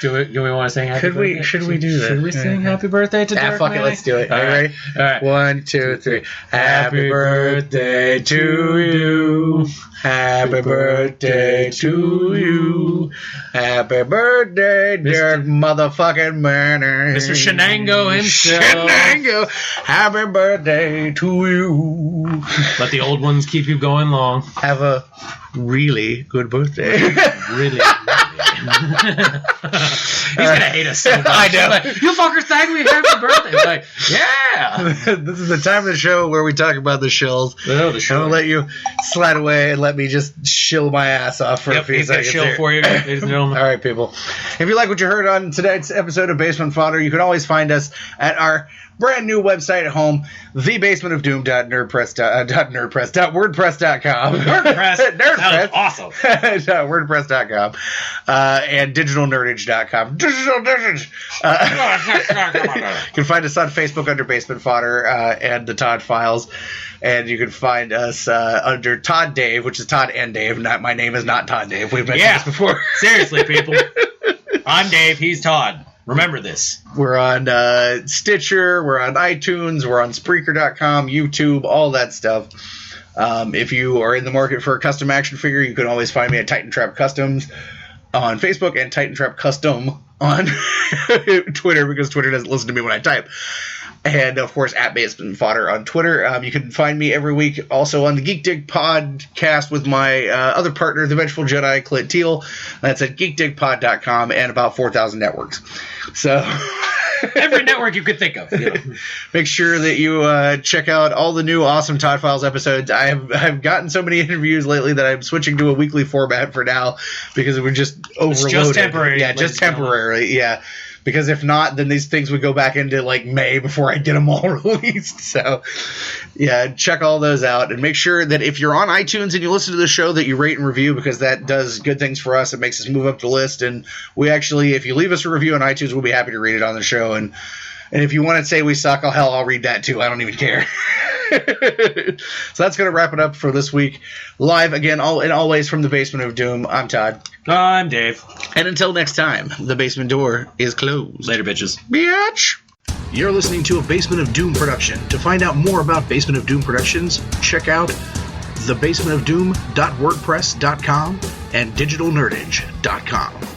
Do we want to sing happy birthday? Should we do that? Should we sing happy birthday to Dirk? Fuck it, let's do it. Are you ready? All right. 1, 2, 3. Happy birthday to you. Happy birthday to you. Happy birthday, Dirk motherfucking Manning. Mr. Shenango himself. Shenango. Happy birthday to you. Let the old ones keep you going long. Have a really good birthday. Really. He's going to hate us so much. I know. Like, you fuckers sang me happy birthday. Like, yeah. This is the time of the show where we talk about the shills. Oh, the shill. I'm going to let you slide away and let me just shill my ass off for a few seconds. Shill for you, ladies and gentlemen. All right, people. If you like what you heard on tonight's episode of Basement Fodder, you can always find us at our brand new website at home, thebasementofdoom.wordpress.com. Nerdpress. Awesome. WordPress.com. And digitalnerdage.com. Digital Nerdage. You can find us on Facebook under Basement Fodder and the Todd Files. And you can find us under Todd Dave, which is Todd and Dave. My name is not Todd Dave. We've mentioned this before. Seriously, people. I'm Dave. He's Todd. Remember this. We're on Stitcher. We're on iTunes. We're on Spreaker.com, YouTube, all that stuff. If you are in the market for a custom action figure, you can always find me at Titan Trap Customs on Facebook and Titan Trap Custom on Twitter, because Twitter doesn't listen to me when I type. And, of course, at Basement Fodder on Twitter. You can find me every week also on the Geek Dig podcast with my other partner, the Vengeful Jedi, Clint Teal. That's at geekdigpod.com and about 4,000 networks. So every network you could think of. Make sure that you check out all the new awesome Todd Files episodes. I've gotten so many interviews lately that I'm switching to a weekly format for now because we're just overloaded. It's just temporary. Yeah, just temporarily. Yeah. Because if not, then these things would go back into like May before I get them all released. So, yeah, check all those out. And make sure that if you're on iTunes and you listen to the show, that you rate and review, because that does good things for us. It makes us move up the list. And we actually, if you leave us a review on iTunes, we'll be happy to read it on the show. And if you want to say we suck, I'll read that too. I don't even care. So that's going to wrap it up for this week. Live again, always from the Basement of Doom. I'm Todd. I'm Dave. And until next time, the basement door is closed. Later, bitches. Bitch! You're listening to a Basement of Doom production. To find out more about Basement of Doom Productions, check out thebasementofdoom.wordpress.com and digitalnerdage.com.